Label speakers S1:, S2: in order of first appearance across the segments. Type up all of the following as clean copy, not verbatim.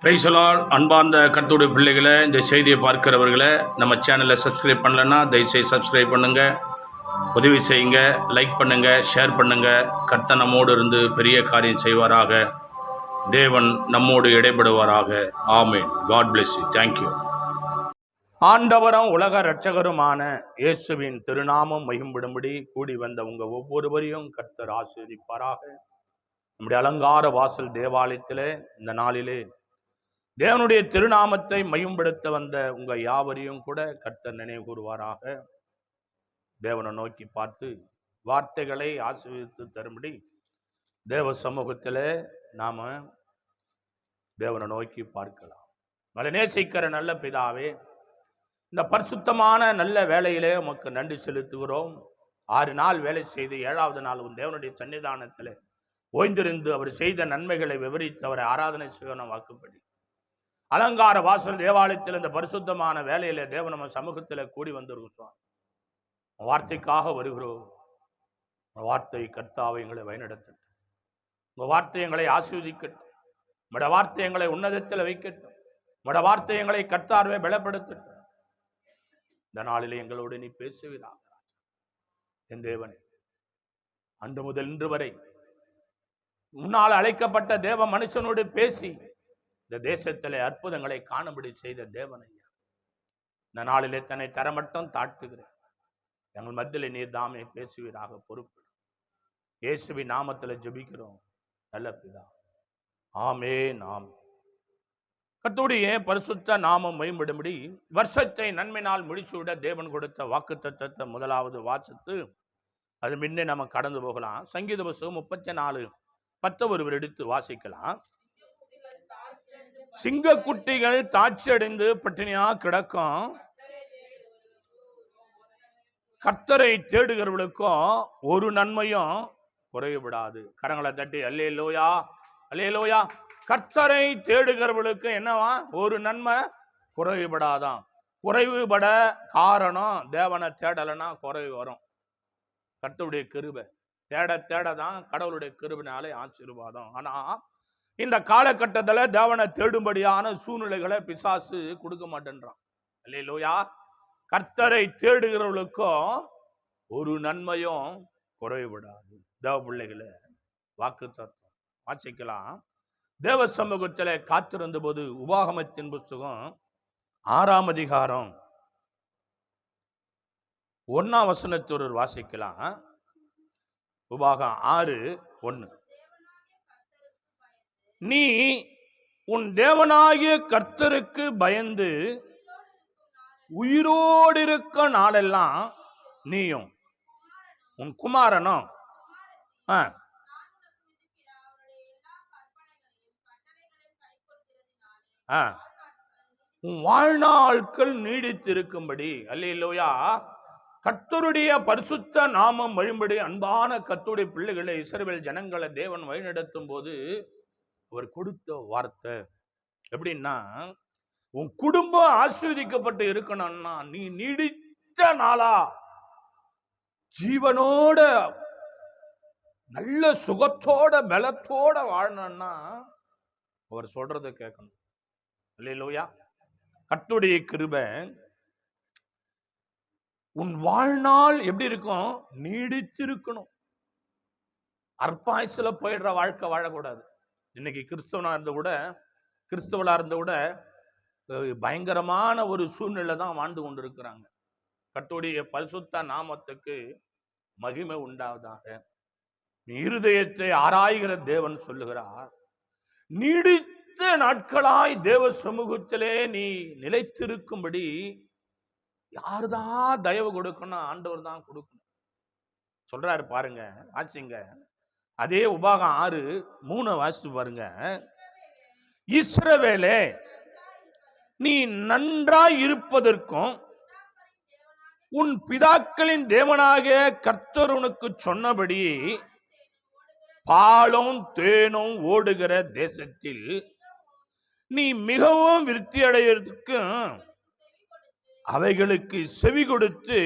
S1: Praise the Lord. அன்பார்ந்த கர்த்தருடைய பிள்ளைகளை, இந்த செய்தியை பார்க்கிறவர்களை, நம்ம சேனலை சப்ஸ்கிரைப் பண்ணலைன்னா தயவுசெய்து சப்ஸ்கிரைப் பண்ணுங்கள், உதவி செய்யுங்க, லைக் பண்ணுங்கள், ஷேர் பண்ணுங்கள். கர்த்தர் நம்மோடு இருந்து பெரிய காரியம் செய்வாராக. தேவன் நம்மோடு இடைபடுவாராக. Amen. God bless you. Thank you. ஆண்டவரும் உலக இரட்சகருமான இயேசுவின் திருநாமம் மகிம்படும்படி கூடி வந்த உங்கள் ஒவ்வொருவரையும் கர்த்தர் ஆசீர்வதிப்பாராக. நம்முடைய அலங்கார வாசல் தேவாலயத்திலே இந்த நாளிலே தேவனுடைய திருநாமத்தை மையப்படுத்த வந்த உங்க யாவரையும் கூட கர்த்தர் நினைவு கூறுவாராக. தேவனை நோக்கி பார்த்து வார்த்தைகளை ஆசீர்வதித்து தரும்படி தேவ சமூகத்தில் நாம தேவனை நோக்கி பார்க்கலாம். மலை நேசிக்கிற நல்ல பிதாவே, இந்த பரிசுத்தமான நல்ல வேலையிலே உமக்கு நன்றி செலுத்துகிறோம். 6 நாள் வேலை செய்து 7வது நாள் தேவனுடைய சன்னிதானத்தில் ஓய்ந்திருந்து அவர் செய்த நன்மைகளை விவரித்து அவரை ஆராதனை செய்யணும் வாக்குப்படி அலங்கார வாசல் தேவாலயத்தில் இந்த பரிசுத்தமான வேலையில தேவ நம்ம சமூகத்தில் கூடி வந்திருக்கிறோம். வார்த்தைக்காக வருகிறோம். வார்த்தை கர்த்தாவை எங்களை வழிநடத்தட்டும். உங்க வார்த்தை எங்களை ஆசீர்வதிக்கட்டும். உங்களோட வார்த்தை எங்களை உன்னதத்தில் வைக்கட்டும். உங்களோட வார்த்தை எங்களை கர்த்தாவே பலப்படுத்தட்டும். இந்த நாளிலே எங்களோடு நீ பேசுவீராக. என் தேவனே, அன்று முதல் இன்று வரை முன்னால் அழைக்கப்பட்ட தேவ மனுஷனோடு பேசி இந்த தேசத்திலே அற்புதங்களை காணும்படி செய்த தேவனையா, இந்த நாளிலே தன்னை தரமட்டும் தாழ்த்துகிறேன். எங்கள் மத்தியிலே நீர் தாமே பேசுவீராக. பொறுப்பு இயேசுவின் நாமத்தில் ஜெபிக்கிறோம் நல்ல பிதா. ஆமென். ஆமென். கர்த்தருடைய பரிசுத்த நாமம் மேம்படும்படி வருஷத்தை நன்மையினால் முடிச்சுவிட தேவன் கொடுத்த வாக்குத்தத்தத்தை முதலாவது வாசித்து அது முன்னே நம்ம கடந்து போகலாம். சங்கீத புத்தகம் 34:10 ஒருவர் எடுத்து வாசிக்கலாம். சிங்கக்குட்டிகள் தாட்சி அடைந்து பட்டினியா கிடக்கும், கர்த்தரை தேடுகிறவர்களுக்கும் ஒரு நன்மையும் குறைவிடாது. கரங்களை தட்டி அல்லேலூயா, அல்லேலூயா. கர்த்தரை தேடுகிறவர்களுக்கு என்னவா? ஒரு நன்மை குறைவிடாதான். குறைவுபட காரணம் தேவனை தேடலைன்னா குறைவு வரும். கர்த்தருடைய கிருபை தேட தேடதான் கடவுளுடைய கிருபினாலே ஆசீர்வாதம். ஆனா இந்த காலகட்டத்தில் தேவனை தேடும்படியான சூழ்நிலைகளை பிசாசு கொடுக்க மாட்டேன்றான். அல்லேலூயா. கர்த்தரை தேடுகிறவர்களுக்கும் ஒரு நன்மையும் குறைவிடாது. தேவ பிள்ளைகளை வாக்குத்தத்தம் வாசிக்கலாம். தேவ சமூகத்தில் காத்திருந்த போது உபாகமத்தின் புஸ்தகம் 6ஆம் அதிகாரம் 1ஆம் வசனத்தோடு வாசிக்கலாம். உபாகம் 6:1. நீ உன் தேவனாகிய கர்த்தருக்கு பயந்து உயிரோடு இருக்க நாளெல்லாம் நீயும் உன் குமாரனும் உன் வாழ்நாட்கள் நீடித்திருக்கும்படி. அல்லேலூயா. கர்த்தருடைய பரிசுத்த நாமம் வழிபடி அன்பான கர்த்தருடைய பிள்ளைகளை இஸ்ரவேல் ஜனங்களை தேவன் வழிநடத்தும் போது அவர் கொடுத்த வார்த்தை எப்படின்னா, உன் குடும்பம் ஆசீர்வதிக்கப்பட்டு இருக்கணும்னா, நீ நீடித்த நாளா ஜீவனோட நல்ல சுகத்தோட பலத்தோட வாழணும்னா அவர் சொல்றதை கேட்கணும். அல்லேலூயா. கர்த்தருடைய கிருபை உன் வாழ்நாள் எப்படி இருக்கும்? நீடித்திருக்கணும். அற்பாயுசுல போயிடுற வாழ்க்கை வாழக்கூடாது. இன்னைக்கு கிறிஸ்தவனா இருந்த கூட கிறிஸ்தவளா இருந்த கூட பயங்கரமான ஒரு சூழ்நிலை தான் வாழ்ந்து கொண்டிருக்கிறாங்க. கர்த்தருடைய பரிசுத்த நாமத்துக்கு மகிமை உண்டாவதாக. இருதயத்தை ஆராய்கிற தேவன் சொல்லுகிறார், நீடித்த நாட்களாய் தேவ சமூகத்திலே நீ நிலைத்திருக்கும்படி யாருதான் தயவு கொடுக்கணும்? ஆண்டவர் தான் கொடுக்கணும் சொல்றாரு. பாருங்க, ஆச்சுங்க. அதே உபாகம் 6:3 வாசித்து பாருங்க. இஸ்ரவேலே, நீ நன்றாய் இருப்பதற்கும் உன் பிதாக்களின் தேவனாகிய கர்த்தர் உனக்கு சொன்னபடி பாலும் தேனும் ஓடுகிற தேசத்தில் நீ மிகவும் விருத்தி அடைவதற்கும் அவைகளுக்கு செவி கொடுத்து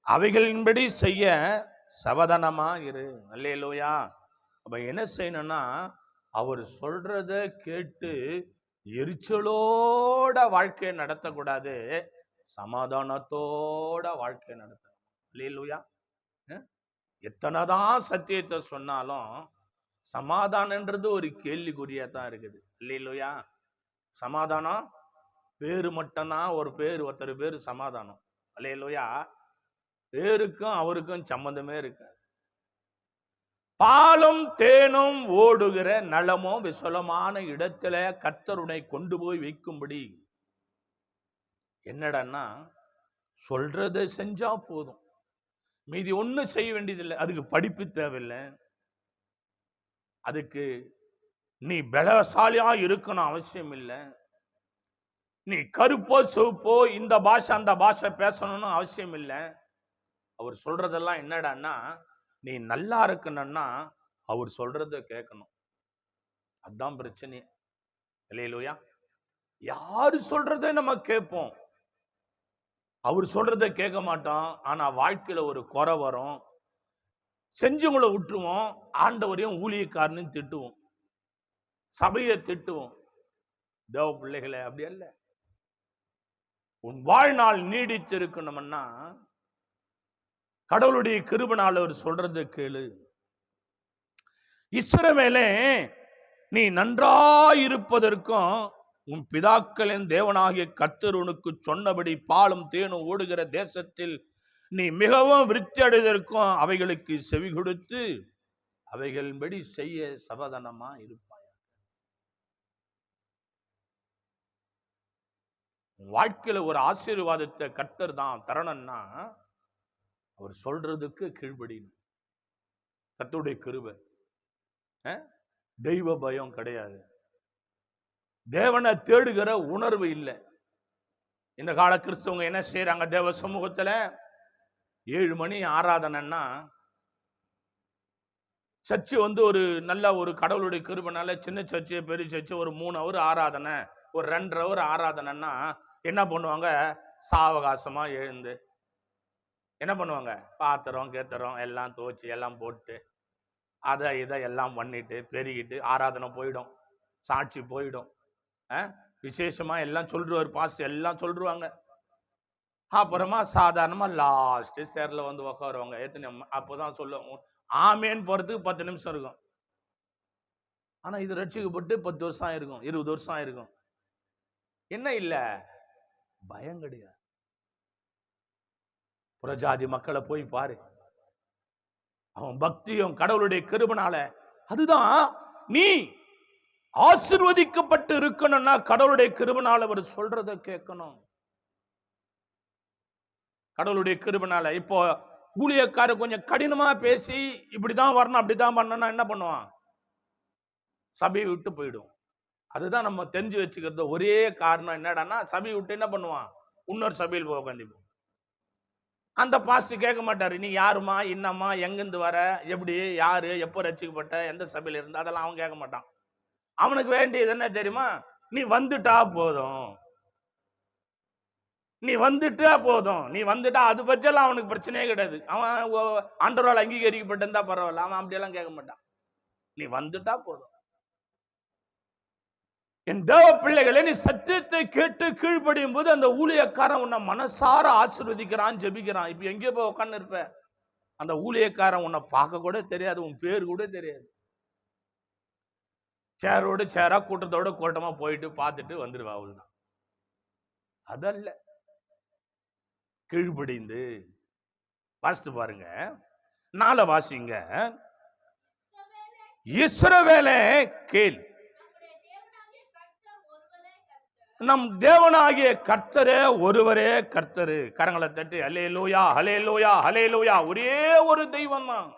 S1: அவைகளின்படி செய்ய சவதானமா இரு. அல்லேலூயா. அப்ப என்ன செய்யணும்னா, அவர் சொல்றத கேட்டு எரிச்சலோட வாழ்க்கையை நடத்தக்கூடாது, சமாதானத்தோட வாழ்க்கையை நடத்தணும். அல்லேலூயா. எத்தனைதான் சத்தியத்தை சொன்னாலும் சமாதானன்றது ஒரு கேள்விக்குறியா தான் இருக்குது. அல்லேலூயா. சமாதானம் பேரு மட்டும்தான், ஒருத்தர் பேரு சமாதானம். அல்லேலூயா. பேருக்கும் அவருக்கும் சம்பந்தமே இருக்கு. பாலும் தேனும் ஓடுகிற நலமோ விசலமான இடத்துல கர்த்தருனை கொண்டு போய் வைக்கும்படி. என்னடன்னா, சொல்றதை செஞ்சா போதும், மீதி ஒன்னும் செய்ய வேண்டியதில்லை. அதுக்கு படிப்பு தேவையில்லை, அதுக்கு நீ பலசாலியா இருக்கணும் அவசியம் இல்லை, நீ கருப்போ சிவப்போ இந்த பாஷை அந்த பாஷை பேசணும்னு அவசியம் இல்லை. அவர் சொல்றதெல்லாம் என்னடான்னா, நீ நல்லா இருக்கணும்னா அவர் சொல்றத கேட்கணும். அதுதான் பிரச்சனை. அல்லேலூயா. யாரு சொல்றதை நம்ம கேட்போம், அவர் சொல்றத கேட்க மாட்டோம். ஆனா வாழ்க்கையில ஒரு குறை வரும், செஞ்சவங்களை விட்டுருவோம், ஆண்டவரையும் ஊழியக்காரனையும் திட்டுவோம், சபையை திட்டுவோம். தேவ பிள்ளைகளை அப்படி அல்ல. உன் வாழ்நாள் நீடித்து இருக்கணும்னா கடவுளுடைய கிருபையால் அவர் சொல்றதை கேளு. இஸ்ரவேலே, நீ நன்றாயிருப்பதற்கும் உன் பிதாக்களின் தேவனாகிய கர்த்தர் உனக்கு சொன்னபடி பாலும் தேனும் ஓடுகிற தேசத்தில் நீ மிகவும் விருத்தி அடைவதற்கும் அவைகளுக்கு செவி கொடுத்து அவைகளின்படி செய்ய சமாதானமா இருப்பாய். வாழ்க்கையில ஒரு ஆசீர்வாதத்தை கர்த்தர் தான் தரணும்னா அவர் சொல்றதுக்கு கீழ்ப்படியணும். கர்த்தருடைய கிருபை, தெய்வ பயம் கிடையாது, தேவனை தேடுகிற உணர்வு இல்லை. இந்த கால கிறிஸ்தவங்க என்ன செய்யறாங்க, தேவ சமூகத்துல 7 மணி ஆராதனைன்னா சர்ச்சு ஒரு நல்ல ஒரு கடவுளுடைய கிருபைனால சின்ன சர்ச்சு பெரிய சர்ச்சு ஒரு 3 ஹவர் ஆராதனை, ஒரு 2 ஹவர் ஆராதனைன்னா என்ன பண்ணுவாங்க, சாவகாசமா எழுந்து என்ன பண்ணுவாங்க, பாத்திரம் கேத்திரம் எல்லாம் துவச்சி எல்லாம் போட்டு அதை இதை எல்லாம் பண்ணிட்டு பெருகிட்டு ஆராதனை போயிடும், சாட்சி போயிடும், விசேஷமா எல்லாம் சொல்றாரு, பாஸ்ட் எல்லாம் சொல்றாங்க. அப்புறமா சாதாரணமா லாஸ்ட் சேர்ல உட்காருவாங்க. எத்தனை அப்போதான் சொல்லுவோம் ஆமேன்னு போறதுக்கு 10 நிமிஷம் இருக்கும். ஆனா இது ரட்சிக்கப்பட்டு 10 வருஷம் ஆயிருக்கும், 20 வருஷம் ஆயிருக்கும். என்ன இல்ல, பயம் கிடையாது. புறஜாதி மக்களை போய் பாரு, அவன் பக்தியும் கடவுளுடைய கிருபையால. அதுதான் நீ ஆசீர்வதிக்கப்பட்டு இருக்கணும்னா கடவுளுடைய கிருபையால அவர் சொல்றதை கேட்கணும். கடவுளுடைய கிருபையால இப்போ ஊழியக்கார கொஞ்சம் கடினமா பேசி இப்படிதான் வரணும் அப்படிதான் பண்ணணும் என்ன பண்ணுவான், சபையை விட்டு போயிடும். அதுதான் நம்ம தெரிஞ்சு வச்சுக்கிறது ஒரே காரணம். என்னடான்னா, சபையை விட்டு என்ன பண்ணுவான், இன்னொரு சபையில் போய் உட்காந்து அந்த பாஸ்டர் கேட்க மாட்டாரு, நீ யாருமா என்னம்மா எங்கிருந்து வர எப்படி யாரு எப்போ ரசிக்கப்பட்ட எந்த சபையில இருந்தா, அதெல்லாம் அவன் கேட்க மாட்டான். அவனுக்கு வேண்டியது என்ன தெரியுமா, நீ வந்துட்டா போதும், நீ வந்துட்டா போதும், நீ வந்துட்டா அது பற்றியெல்லாம் அவனுக்கு பிரச்சனையே கிடையாது. அவன் ஆண்டவரால் அங்கீகரிக்கப்பட்டிருந்தா பரவாயில்ல, அவன் அப்படியெல்லாம் கேட்க மாட்டான். நீ வந்துட்டா போதும். என் தேவ பிள்ளைகளை, நீ சத்தியத்தை கேட்டு கீழ்ப்படியும் போது அந்த ஊழியக்காரன் உன்னை மனசார ஆசீர்வதிக்கிறான், ஜெபிக்கிறான். இப்ப எங்கேயோ போய் உட்கார்ந்து இருப்ப, அந்த ஊழியக்காரன் உன்னை பார்க்க கூட தெரியாது, உன் பேர் கூட தெரியாது, சேரோடு சேரா கூட்டத்தோட கூட்டமா போயிட்டு பார்த்துட்டு வந்துடுவா, அவ்வளவுதான். அதல்ல, கீழ்ப்படிந்து வாசித்து பாருங்க, 4 வாசிங்க. இஸ்ரவேலே கேள், நம் தேவனாகிய கர்த்தரே ஒருவரே கர்த்தரு. கரங்களை தட்டி அல்லேலூயா அல்லேலூயா அல்லேலூயா. ஒரே ஒரு தெய்வம் தான்,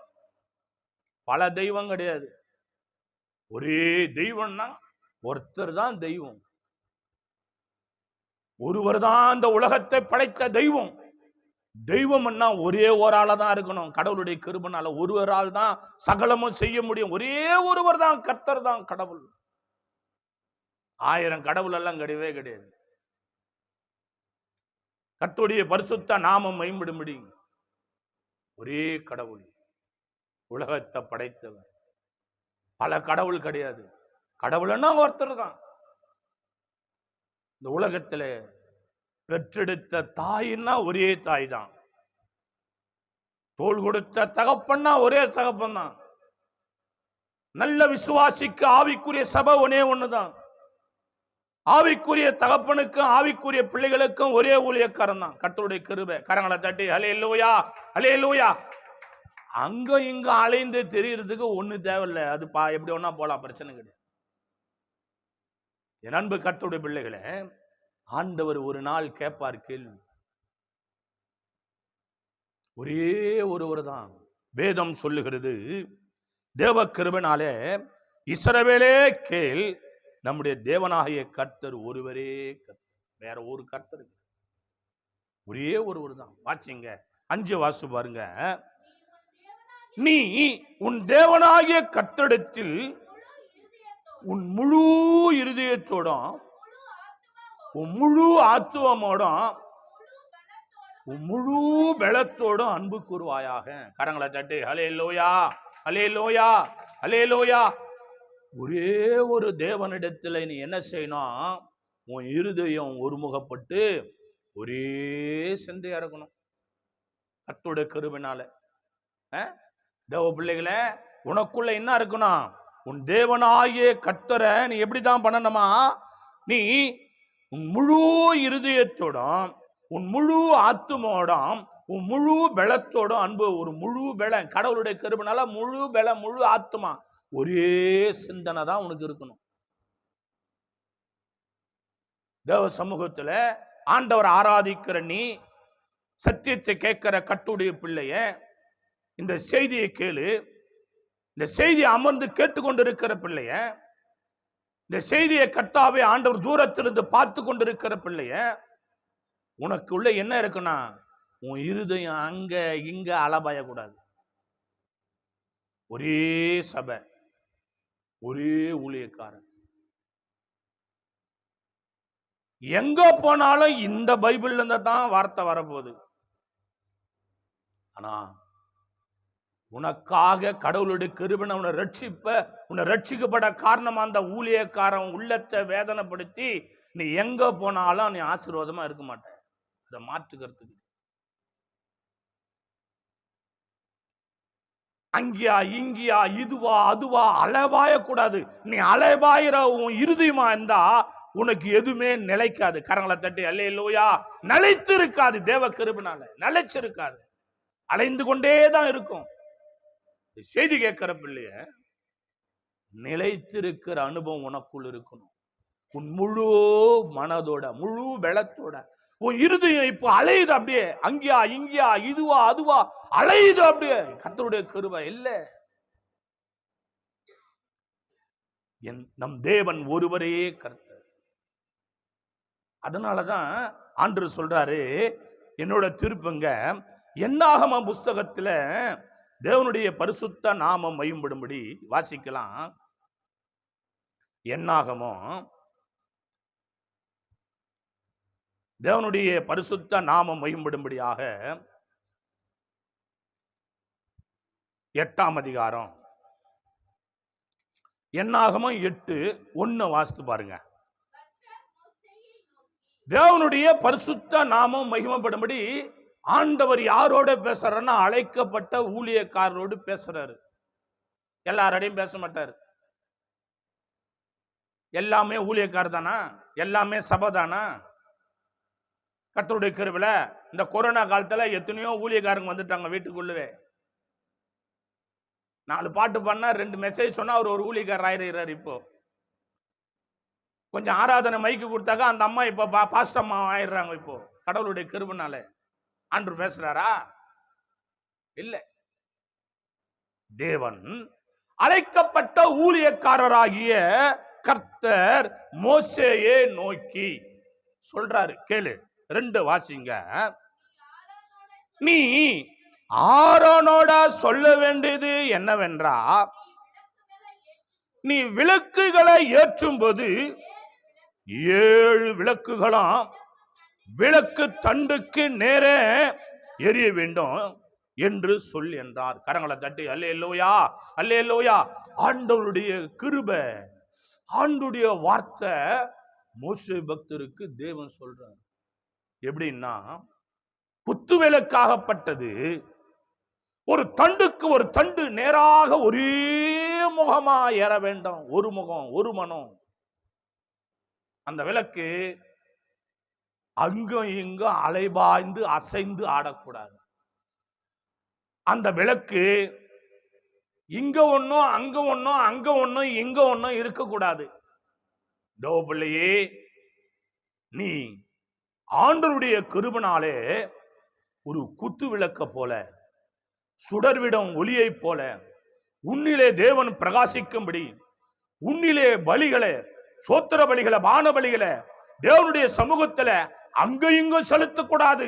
S1: பல தெய்வம் கிடையாது. ஒரே தெய்வம்னா ஒருத்தர் தான் தெய்வம், ஒருவர் தான் அந்த உலகத்தை படைத்த தெய்வம். தெய்வம்னா ஒரே ஒரு ஆளா தான் இருக்கணும். கடவுளுடைய கிருபையால ஒருவரால் தான் சகலமும் செய்ய முடியும். ஒரே ஒருவர் தான் கர்த்தர், தான் கடவுள். 1000 கடவுள் எல்லாம் கிடையவே கிடையாது. கர்த்தருடைய பரிசுத்த நாமம் மேம்படும்படி ஒரே கடவுள், உலகத்தை படைத்தவர். பல கடவுள் கிடையாது. கடவுள்னா ஒருத்தர் தான். இந்த உலகத்துல பெற்றெடுத்த தாயின்னா ஒரே தாய் தான். தோள் கொடுத்த தகப்பன்னா ஒரே தகப்பன் தான். நல்ல விசுவாசிக்கு ஆவிக்குரிய சபை ஒன்னே ஒண்ணுதான். ஆவிக்குரிய தகப்பனுக்கும் ஆவிக்குரிய பிள்ளைகளுக்கும் ஒரே ஊழியக்காரன் தான். கர்த்தருடைய கிருபை. கரங்களை தட்டி ஹல்லேலூயா, ஹல்லேலூயா. அங்க இங்க அலைந்து தெரியறதுக்கு ஒண்ணு தேவையில்லை. அது எப்படி ஒன்னா போலாம், பிரச்சனை கிடையாது. என் அன்பு கர்த்தருடைய பிள்ளைகளே, ஆண்டவர் ஒரு நாள் கேட்பார் கேள்வி. ஒரே ஒருவர் தான். வேதம் சொல்லுகிறது, தேவ கிருபையினாலே இஸ்ரவேலே கேள், நம்முடைய தேவனாகிய கர்த்தர் ஒருவரே கர்த்தர், வேற ஒரு கர்த்தர் ஒரே ஒருவர் தான். வாசிங்க 5 வாசு பாருங்க. நீ உன் தேவனாகிய கர்த்தரிடத்தில் உன் முழு இருதயத்தோடும், உன் முழு ஆத்துவமோடும், உன் முழு பலத்தோடும் அன்பு கூறுவாயாக. கரங்களை தட்டி ஹல்லேலூயா, ஹல்லேலூயா, ஹல்லேலூயா. ஒரே ஒரு தேவனிடத்துல நீ என்ன செய்யணும்? உன் இருதயம் ஒருமுகப்பட்டு ஒரே சிந்தையா இருக்கணும். கர்த்தருடைய கிருபையினால தேவ பிள்ளைகளே, உனக்குள்ள என்ன இருக்கணும்? உன் தேவனாகிய கர்த்தரை நீ எப்படிதான் பண்ணணுமா? நீ உன் முழு இருதயத்தோடும், உன் முழு ஆத்துமோடும், உன் முழு பலத்தோடும் அன்பு, ஒரு முழு பலம், கடவுளுடைய கிருபையினால முழு பலம், முழு ஆத்துமா, ஒரே சிந்தனை தான் உனக்கு இருக்கணும். தேவ சமூகத்துல ஆண்டவர் ஆராதிக்கிற நீ, சத்தியத்தை கேட்கிற கர்த்தருடைய பிள்ளைய, இந்த செய்தியை கேளு. இந்த செய்தியை அமர்ந்து கேட்டுக்கொண்டிருக்கிற பிள்ளைய, இந்த செய்தியை கர்த்தாவே ஆண்டவர் தூரத்திலிருந்து பார்த்து கொண்டிருக்கிற பிள்ளைய, உனக்குள்ள என்ன இருக்குன்னா, உன் இருதயம் அங்க இங்க அலபாயக்கூடாது. ஒரே சபை, ஒரே ஊழியக்காரன். எங்க போனாலும் இந்த பைபிள்ல இருந்து தான் வார்த்தை வரப்போகுது. ஆனா உனக்காக கடவுளுடைய கிருபை உன்னை ரட்சிக்கப்பட காரணமா அந்த ஊழியக்காரன் உள்ளத்தை வேதனைப்படுத்தி நீ எங்க போனாலும் நீ ஆசீர்வாதமா இருக்க மாட்ட. அதை மாற்றுக்கிறதுக்கு அங்கியா இங்கியா இதுவா அதுவா அலைபாய கூடாது. நீ அலைபாயிர உன் இருதயமா இருந்தா உனக்கு எதுவுமே நிலைக்காது. கரங்களை தட்டி அல்லேலூயா. நிலைத்து இருக்காது. தேவ கிருபையினால நிலைச்சிருக்காது, அலைந்து கொண்டே தான் இருக்கும். செய்தி கேட்கிற பிள்ளைய நிலைத்திருக்கிற அனுபவம் உனக்குள் இருக்கணும். உன் முழு மனதோட, முழு பலத்தோட. உன் இருதயம் இப்போ அலையுது, அப்படியே அங்கியா இங்கியா இதுவா அதுவா அலையுது, அப்படியே. கர்த்தருடைய கிருபை இல்ல. நம் தேவன் ஒருவரே கர்த்தர். அதனாலதான் ஆண்டவர் சொல்றாரு, என்னோட திருப்பங்க என்னாகம புஸ்தகத்துல தேவனுடைய பரிசுத்த நாமம் மகிமைப்படும்படி வாசிக்கலாம். என்னாகமம் தேவனுடைய பரிசுத்த நாமம் மகிமைப்படும்படியாக 8ஆம் அதிகாரம், என்னாகமம் 8:1 வாசித்து பாருங்க. தேவனுடைய பரிசுத்த நாமம் மகிமைப்படும்படி ஆண்டவர் யாரோட பேசுறாருன்னா, அழைக்கப்பட்ட ஊழியக்காரரோடு பேசுறாரு. எல்லாரோடையும் பேச மாட்டாரு. எல்லாமே ஊழியக்காரர் தானா? எல்லாமே சபை தானா? கர்த்தருடைய கிருபையில இந்த கொரோனா காலத்துல எத்தனையோ ஊழியக்காரங்க வந்துட்டாங்க வீட்டுக்குள்ளவே. 4 பாட்டு பண்ணா 2 மெசேஜ் சொன்னா அவர் ஒரு ஊழியக்காரர் ஆயிடுறாரு. இப்போ கொஞ்சம் ஆராதனை மைக்கு கொடுத்தாக்கா அந்த அம்மா இப்போ பாஸ்டர் அம்மா ஆயிடுறாங்க. இப்போ கடவுளுடைய கிருபையினால ஆண்டவர் பேசுறாரா? இல்ல. தேவன் அழைக்கப்பட்ட ஊழியக்காரராகிய கர்த்தர் மோசேயை நோக்கி சொல்றாரு, கேளு. 2 வாசிங்க. நீ ஆரோனோட சொல்ல வேண்டியது என்னவென்றா, நீ விளக்குகளை ஏற்றும் போது 7 விளக்குகளும் விளக்கு தண்டுக்கு நேரே எரிய வேண்டும் என்று சொல் என்றார். கரங்களை தட்டி அல்லேலூயா, அல்லேலூயா. ஆண்டவருடைய கிருபை, ஆண்டவருடைய வார்த்தை மோசே பக்தருக்கு தேவன் சொல்றார். எப்படின்னா, குத்து விளக்காகப்பட்டது ஒரு தண்டுக்கு ஒரு தண்டு நேராக ஒரே முகமா ஏற வேண்டும். ஒரு முகம், ஒரு மனம். அந்த விளக்கு அங்கும் இங்கும் அலைபாய்ந்து அசைந்து ஆடக்கூடாது. அந்த விளக்கு இங்க ஒன்னும் அங்க ஒன்னும் அங்க ஒன்னும் இங்க ஒன்னும் இருக்கக்கூடாது. தேவ பிள்ளையே, நீ ஆண்டவருடைய கிருபையினாலே ஒரு குத்து விளக்க போல, சுடர்விடும் ஒளியை போல உன்னிலே தேவன் பிரகாசிக்கும்படி, உன்னிலே பலிகளை, சோத்திர பலிகளை, பான பலிகளை தேவனுடைய சமூகத்துல அங்க இங்கும் செலுத்தக்கூடாது.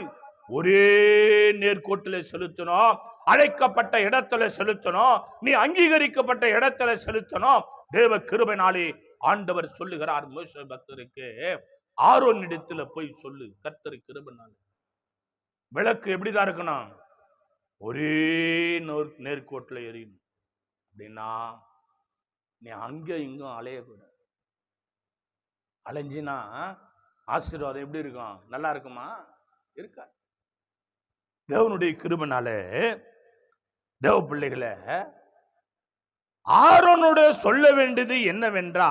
S1: ஒரே நேர்கோட்டில் செலுத்தணும். அழைக்கப்பட்ட இடத்துல செலுத்தணும். நீ அங்கீகரிக்கப்பட்ட இடத்துல செலுத்தணும். தேவ கிருபையினாலே ஆண்டவர் சொல்லுகிறார் மோசே பக்தருக்கு, ஆரோன் இடத்துல போய் சொல்லு, கர்த்தர் கிருபையினாலே விளக்கு எப்படிதான் இருக்கணும்? ஒரே நேர்கோட்டில் எரியணும். அப்படின்னா நீ அங்க இங்கும் அலையக்கூடாது. அலைஞ்சினா ஆசீர்வாதம் எப்படி இருக்கும்? நல்லா இருக்குமா? இருக்கா? தேவனுடைய கிருபையினாலே தேவ பிள்ளைகளை ஆரோனோட சொல்ல வேண்டியது என்னவென்றா,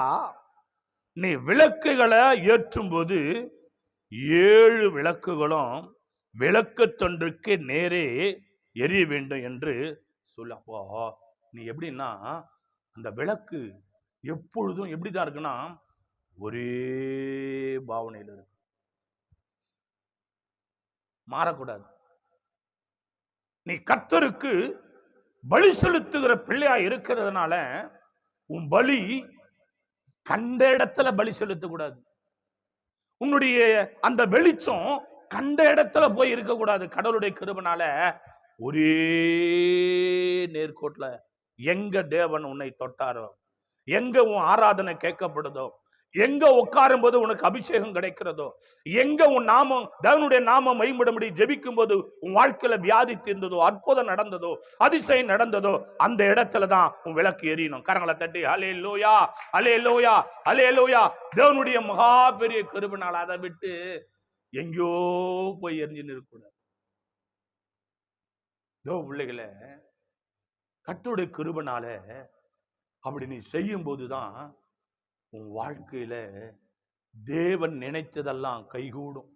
S1: நீ விளக்குகளை ஏற்றும் போது 7 விளக்குகளும் விளக்கு தொன்றுக்கு நேரே எரிய வேண்டும் என்று சொல்ல. அப்போ நீ எப்படின்னா, அந்த விளக்கு எப்பொழுதும் எப்படிதான் இருக்குன்னா, ஒரே பாவனையில் இருக்கு, மாறக்கூடாது. நீ கர்த்தருக்கு பலி செலுத்துகிற பிள்ளையா இருக்கிறதுனால உன் பலி கண்ட இடத்துல பலி செலுத்தக்கூடாது. உன்னுடைய அந்த வெளிச்சம் கண்ட இடத்துல போய் இருக்கக்கூடாது. கடவுளுடைய கிருபையினால ஒரே நேர்கோட்டில் எங்க தேவன் உன்னை தொட்டாரோ, எங்க உன் ஆராதனை கேட்கப்படுதோ, எங்க உட்காரும் போது உனக்கு அபிஷேகம் கிடைக்கிறதோ, எங்க உன் நாமம், தேவனுடைய நாமம் மகிமைப்படும்படி ஜெபிக்கும் போது உன் வாழ்க்கையில வியாதி தீர்ந்ததோ, அற்புதம் நடந்ததோ, அதிசயம் நடந்ததோ, அந்த இடத்துல தான் உன் விளக்கு எரியணும். கரங்களை தட்டி அல்லேலூயா, அல்லேலூயா, அல்லேலூயா. தேவனுடைய மகா பெரிய கிருபையினால அதை விட்டு எங்கேயோ போய் எரிஞ்சு நிற்கக்கூடாது. தேவ பிள்ளைகளை கர்த்தருடைய கிருபையினால அப்படி நீ செய்யும் போதுதான் உன் வாழ்க்கையில தேவன் நினைத்ததெல்லாம் கைகூடும்.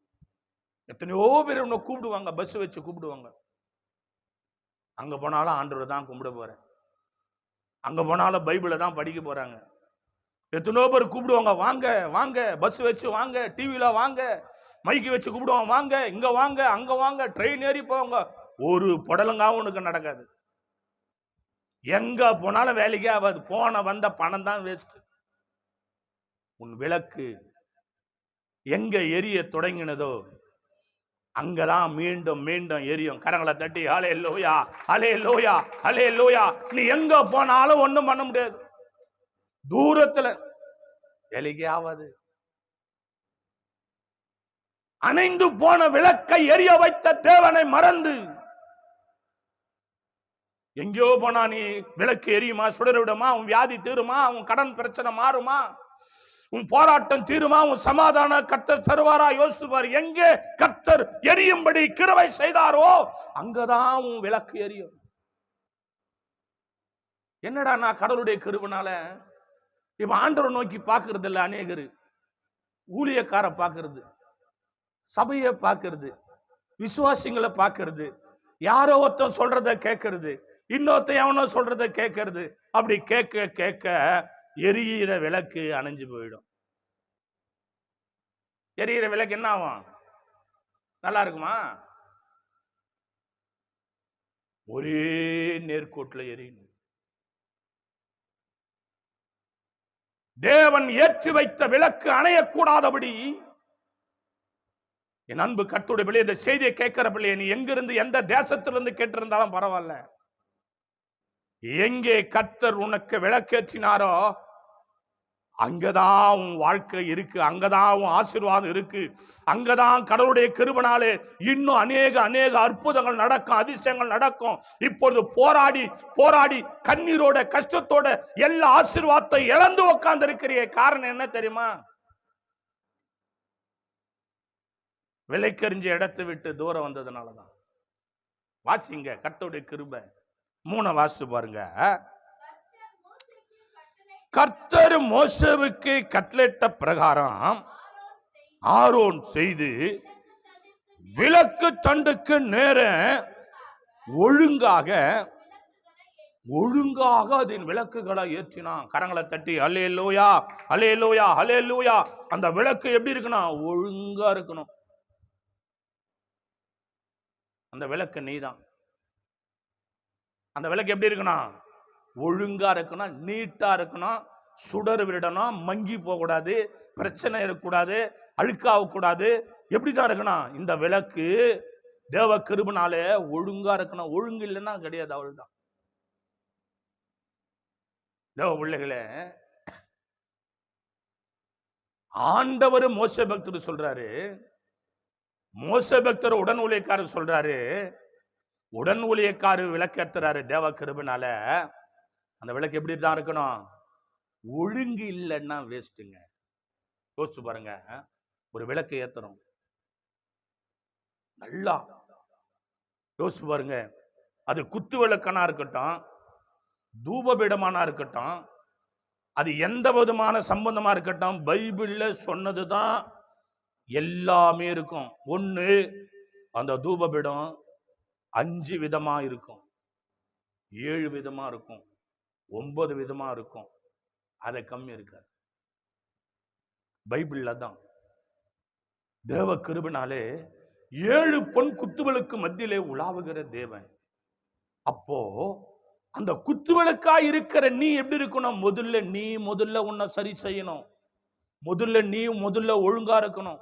S1: எத்தனையோ பேர் உன்னை கூப்பிடுவாங்க, பஸ் வச்சு கூப்பிடுவாங்க. அங்க போனாலும் ஆண்டவரை தான் கும்பிட போறேன், அங்க போனாலும் பைபிளை தான் படிக்க போறாங்க. எத்தனையோ பேர் கூப்பிடுவாங்க, வாங்க வாங்க, பஸ் வச்சு வாங்க, டிவியில வாங்க, மைக்கு வச்சு கூப்பிடுவாங்க, வாங்க இங்க வாங்க அங்க வாங்க, ட்ரெயின் ஏறி போவாங்க. ஒரு புடலங்காவும் உனக்கு நடக்காது. எங்க போனாலும் வேலைக்கே ஆகாது. போன வந்த பணம் தான் வேஸ்ட். உன் விளக்கு எங்க எரிய தொடங்கினதோ அங்கதான் மீண்டும் மீண்டும் எரியும். கரங்களை தட்டி அல்லேலூயா, அல்லேலூயா, அல்லேலூயா. நீ எங்க போனாலும் ஒண்ணும் பண்ண முடியாது. தூரத்துல வேலைக்கே ஆகாது. அணைந்து போன விளக்கை எரிய வைத்த தேவனை மறந்து எங்கேயோ போனா நீ விளக்கு எரியுமா? சுடரிடுமா? உன் வியாதி தீருமா? உன் கடன் பிரச்சனை மாறுமா? உன் போராட்டம் தீருமா? உன் சமாதான கர்த்தர் தருவாரா? யோசிப்பார். எங்கே கர்த்தர் எரியும்படி கிருபை செய்தாரோ அங்கதான் உன் விளக்கு எரியும். என்னடா நான் கடவுளுடைய கிருபையினால இப்ப ஆண்டவரை நோக்கி பாக்குறது இல்ல. அநேகர் ஊழியக்கார பாக்குறது, சபையை பாக்குறது, விசுவாசிகளை பாக்குறது, யாரோ ஒருத்தன் சொல்றத கேட்கறது, இன்னொருத்தன் எவனோ சொல்றத கேட்கறது. அப்படி கேட்க கேட்க எரியிற விளக்கு அணைஞ்சு போயிடும். எரியிற விளக்கு என்ன ஆகும்? நல்லா இருக்குமா? ஒரே நேர்கோட்டில் எரியணும். தேவன் ஏற்றி வைத்த விளக்கு அணையக்கூடாதபடி என் அன்பு கர்த்தருடைய பிள்ளை, இந்த செய்தியை கேட்கிற பிள்ளைய, நீ எங்கிருந்து எந்த தேசத்திலிருந்து கேட்டிருந்தாலும் பரவாயில்ல, எங்கே கர்த்தர் உனக்கு விளக்கேற்றினாரோ அங்கதான் உன் வாழ்க்கை இருக்கு, அங்கதான் உன் ஆசீர்வாதம் இருக்கு, அங்கதான் கடவுளுடைய கிருபையினாலே இன்னும் அநேக அநேக அற்புதங்கள் நடக்கும், அதிசயங்கள் நடக்கும். இப்பொழுது போராடி போராடி கண்ணீரோட கஷ்டத்தோட எல்லா ஆசீர்வாதத்தை இழந்து உட்கார்ந்து இருக்கிற காரணம் என்ன தெரியுமா? விலைக்கறிஞ்ச இடத்தை விட்டு தூரம் வந்ததுனாலதான். வாசிங்க கர்த்தருடைய கிருபை. 3 வாசித்து பாருங்க. கர்த்தர் மோசேவுக்கு கட்டளையிட்ட பிரகாரம் ஆரோன் செய்து விளக்கு தண்டுக்கு நேர ஒழுங்காக அதன் விளக்குகளை ஏற்றினான். கரங்களை தட்டி அல்லேலூயா அல்லேலூயா அல்லேலூயா. அந்த விளக்கு எப்படி இருக்கணும்? ஒழுங்கா இருக்கணும். அந்த விளக்கு நீதான். அந்த விளக்கு எப்படி இருக்கணும்? ஒழுங்கா இருக்கணும், நீட்டா இருக்கணும், சுடர் விடணும், மங்கி போக கூடாது, பிரச்சனை இருக்கக்கூடாது, அழுக்காக கூடாது. எப்படிதான் இருக்கணும்? இந்த விளக்கு தேவ கிருபைனாலே ஒழுங்கா இருக்கணும். ஒழுங்கு இல்லைன்னா கிடையாது, அவள்தான். தேவ பிள்ளைகளே, ஆண்டவர் மோசே பக்தர் சொல்றாரு, மோசே பக்தர் உடன் ஊழியக்காரர் சொல்றாரு, உடன் ஊழியக்காரர் விளக்கேத்துறாரு தேவ கிருபைனால. அந்த விளக்கு எப்படி தான் இருக்கணும்? ஒழுங்கு இல்லைன்னா வேஸ்ட்டுங்க. யோசிச்சு பாருங்க, ஒரு விளக்கு ஏத்துறோம், நல்லா யோசிச்சு பாருங்க. அது குத்து விளக்கனா இருக்கட்டும், தூபபீடமானா இருக்கட்டும், அது எந்த விதமான சம்பந்தமா இருக்கட்டும், பைபிள்ல சொன்னதுதான் எல்லாமே இருக்கும். ஒண்ணு, அந்த தூபபீடம் 5 விதமா இருக்கும், 7 விதமா இருக்கும், 9 விதமா இருக்கும். அதை கம்மி இருக்காது. பைபிள்ல தான். தேவ கிருபைனாலே 7 பொன் குத்துவிளக்கு மத்தியிலே உலாவுகிற தேவன். அப்போ அந்த குத்துவிளக்கா இருக்கிற நீ எப்படி இருக்கணும்? முதல்ல உன்னை சரி செய்யணும். முதல்ல ஒழுங்கா இருக்கணும்.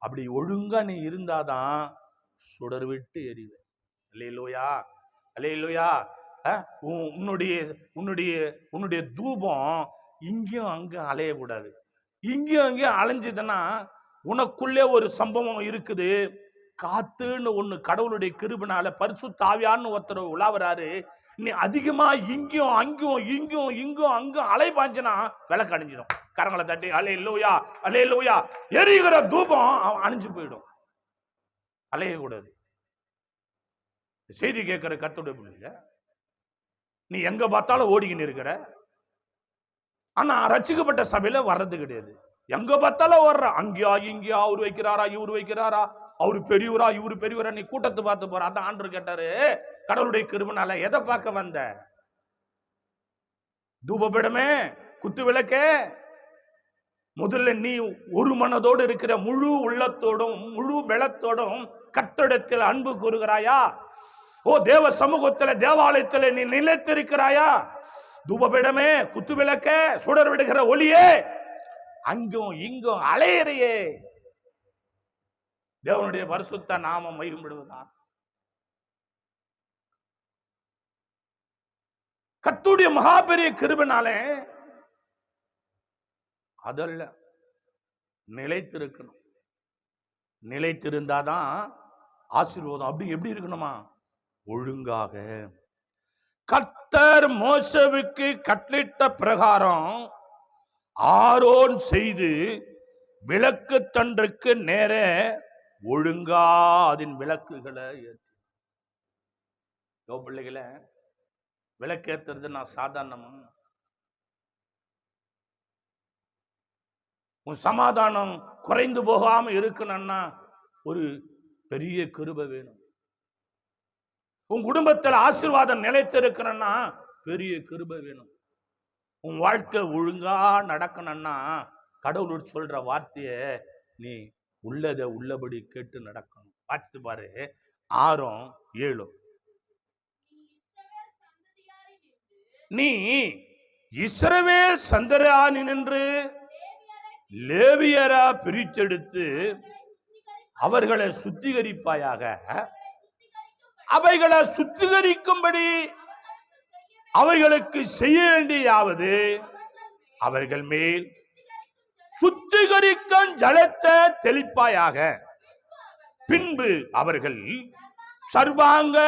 S1: அப்படி ஒழுங்கா நீ இருந்தாதான் சுடர் விட்டு எரிவே. அல்லேலூயா அல்லேலூயா. உன்னுடைய தூபம் இங்கேயும் அங்க அலையக்கூடாது. இங்கேயும் அங்கேயும் அலைஞ்சதுன்னா உனக்குள்ளே ஒரு சம்பவம் இருக்குது. காத்துன்னு ஒண்ணு கடவுளுடைய கிருபைனால பரிசுத்த ஆவியான்னு ஒருத்தர் உலாவறாரு. நீ அதிகமா இங்கேயும் அங்கேயும் அங்கும் அலை பாஞ்சினா விளக்கு அணிஞ்சிடும். கரங்களை தட்டி அல்லேலூயா அல்லேலூயா. எரிகிற தூபம் அணிஞ்சு போயிடும். அலையக்கூடாது. செய்தி கேட்கிற கர்த்தருடைய பிள்ளைங்க, நீ எங்க பார்த்தாலும் ஓடிக்கின்னு இருக்கிற. ஆனா ரட்சிக்கப்பட்ட சபையில வர்றது கிடையாது. எங்க பார்த்தாலும் வர்ற, அங்கேயா இங்கேயா, அவர் வைக்கிறாரா இவர் வைக்கிறாரா, அவரு பெரியவரா இவரு பெரியவரா. நீ கூட்டத்தை பார்த்து போற. அதான் ஆண்டவர் கேட்டாரு, கடவுளுடைய கிருபைனால எதை பார்க்க வந்த? தூபபீடமே, குத்து விளக்கே. முதல்ல நீ ஒரு மனதோடு இருக்கிற, முழு உள்ளத்தோடும் முழு பலத்தோடும் கர்த்தரிடத்தில் அன்பு கூறுகிறாயா? ஓ, தேவ சமூகத்தில் தேவாலயத்தில் நீ நிலைத்திருக்கிறாயா? தூபபீடமே, குத்து விளக்கே, சுடர் விடுகிற ஒளியே, அங்கும் இங்கும் அலையறையே. தேவனுடைய பரிசுத்த நாமம் மகிமைப்படுவதா. கர்த்தருடைய மகாபெரிய கிருபைனாலே அதல்ல, நிலைத்திருக்கணும். நிலைத்திருந்தாதான் ஆசீர்வாதம். அப்படி எப்படி இருக்கணுமா? ஒழுங்காக. கர்த்தர் மோசேவுக்கு கட்டளையிட்ட பிரகாரம் ஆரோன் செய்து விளக்கு தண்டுக்கு நேர ஒழுங்கா அதன் விளக்குகளை ஏற்றி. பிள்ளைகளை, விளக்கேத்துறது நான் சாதாரணமா? உன் சமாதானம் குறைந்து போகாம இருக்கணும்னா ஒரு பெரிய கிருபை வேணும். உன் குடும்பத்தில் ஆசீர்வாதம் நிலைத்திருக்கணும்னா பெரிய கிருபை வேணும். உன் வாழ்க்கை ஒழுங்கா நடக்கணும்னா கடவுள் சொல்ற வார்த்தைய நீ உள்ளதை உள்ளபடி கேட்டு நடக்கணும். பார்த்து பாரு, 6:7. நீ இஸ்ரவேல் சந்ததியாரில் நின்று லேவியரா பிரித்தெடுத்து அவர்களை சுத்திகரிப்பாயாக. அவைகளை சுத்திகரிக்கும்படி அவைகளுக்கு செய்ய வேண்டியாவது அவர்கள் மேல் சுத்திகரிக்கும் ஜலத்தை தெளிப்பாயாக. பின்பு அவர்கள் சர்வாங்க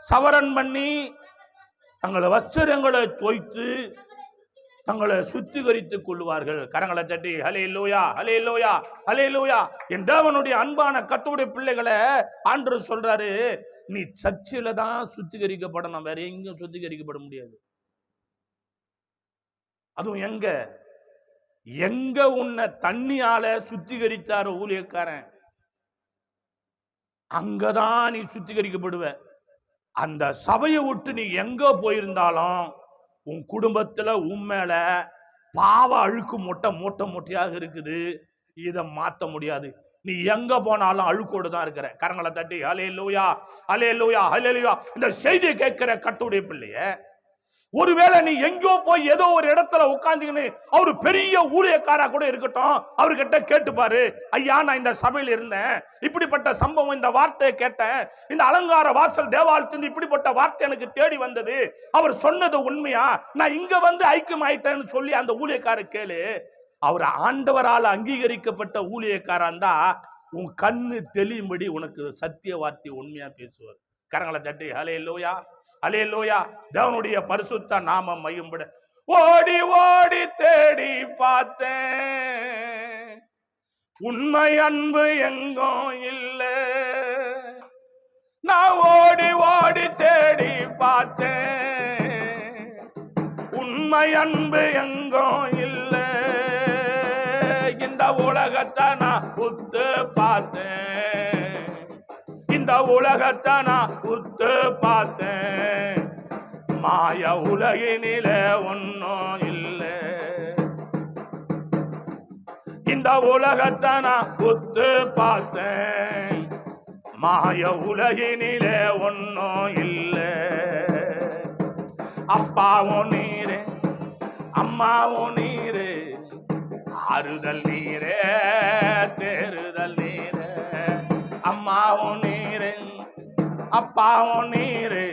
S1: சவரன் பண்ணி தங்களை வஸ்திரங்களை தோய்த்து தங்களை சுத்திகரித்துக் கொள்வார்கள். கரங்களை தட்டி ஹல்லேலூயா, ஹல்லேலூயா, ஹல்லேலூயா. என் தேவனுடைய அன்பான கர்த்தருடைய பிள்ளைகளை ஆண்டவர் சொல்றாரு, நீ சர்ச்சில தான் சுத்திகரிக்கப்படணும், வேற எங்கேயும் சுத்திகரிக்கப்பட முடியாது. அதுவும் எங்க உன்னை தண்ணியால சுத்திகரித்தார ஊழியக்காரன், அங்கதான் நீ சுத்திகரிக்கப்படுவ. அந்த சபையை விட்டு நீ எங்க போயிருந்தாலும் உன் குடும்பத்துல உண்மையில பாவ அழுக்கு மூட்டையாக இருக்குது. இதை மாத்த முடியாது. நீ எங்க போனாலும் அழுக்கோடு தான் இருக்கிற. கரங்களை தட்டி ஹல்லேலூயா, ஹல்லேலூயா, ஹல்லேலூயா. இந்த செய்தியை கேட்கிற கர்த்தருடைய பிள்ளைய, ஒருவேளை நீ எங்கோ போய் ஏதோ ஒரு இடத்துல உட்கார்ந்துக்கின்னு, அவரு பெரிய ஊழியக்காரா கூட இருக்கட்டும், அவர்கிட்ட கேட்டுப்பாரு, ஐயா நான் இந்த சபையில் இருந்தேன், இப்படிப்பட்ட சம்பவம், இந்த வார்த்தையை கேட்டேன், இந்த அலங்கார வாசல் தேவாலயத்திலிருந்து இப்படிப்பட்ட வார்த்தை எனக்கு தேடி வந்தது, அவர் சொன்னது உண்மையா, நான் இங்க வந்து ஐக்கியம் ஆயிட்டேன்னு சொல்லி அந்த ஊழியக்கார கேளு. அவர் ஆண்டவரால் அங்கீகரிக்கப்பட்ட ஊழியக்காரா இருந்தா உன் கண்ணு தெளியும்படி உனக்கு சத்திய வார்த்தை உண்மையா பேசுவார். கரங்களை தட்டி ஹல்லேலூயா, ஹல்லேலூயா. தேவனுடைய பரிசுத்த நாமம் மையும்பட. ஓடி ஓடி தேடி பார்த்தேன், உண்மை அன்பு எங்கும் இல்ல. நான் ஓடி ஓடி தேடி பார்த்தேன், உண்மை அன்பு எங்கும் இல்ல. இந்த உலகத்தை நான் உத்து பார்த்தேன், இந்த உலகத்தை நான் உத்து பார்த்தேன், மாய உலகினில ஒன்னும் இல்லை. இந்த உலகத்தை நான் உத்து பார்த்தேன், மாய உலகினில ஒன்னும் இல்லை. அப்பாவும் நீரே, அம்மாவும் நீரே, ஆறுதல் நீரே, தேறுதல் நீரே. அம்மாவும் நீரே, அப்பாவும் நீரே,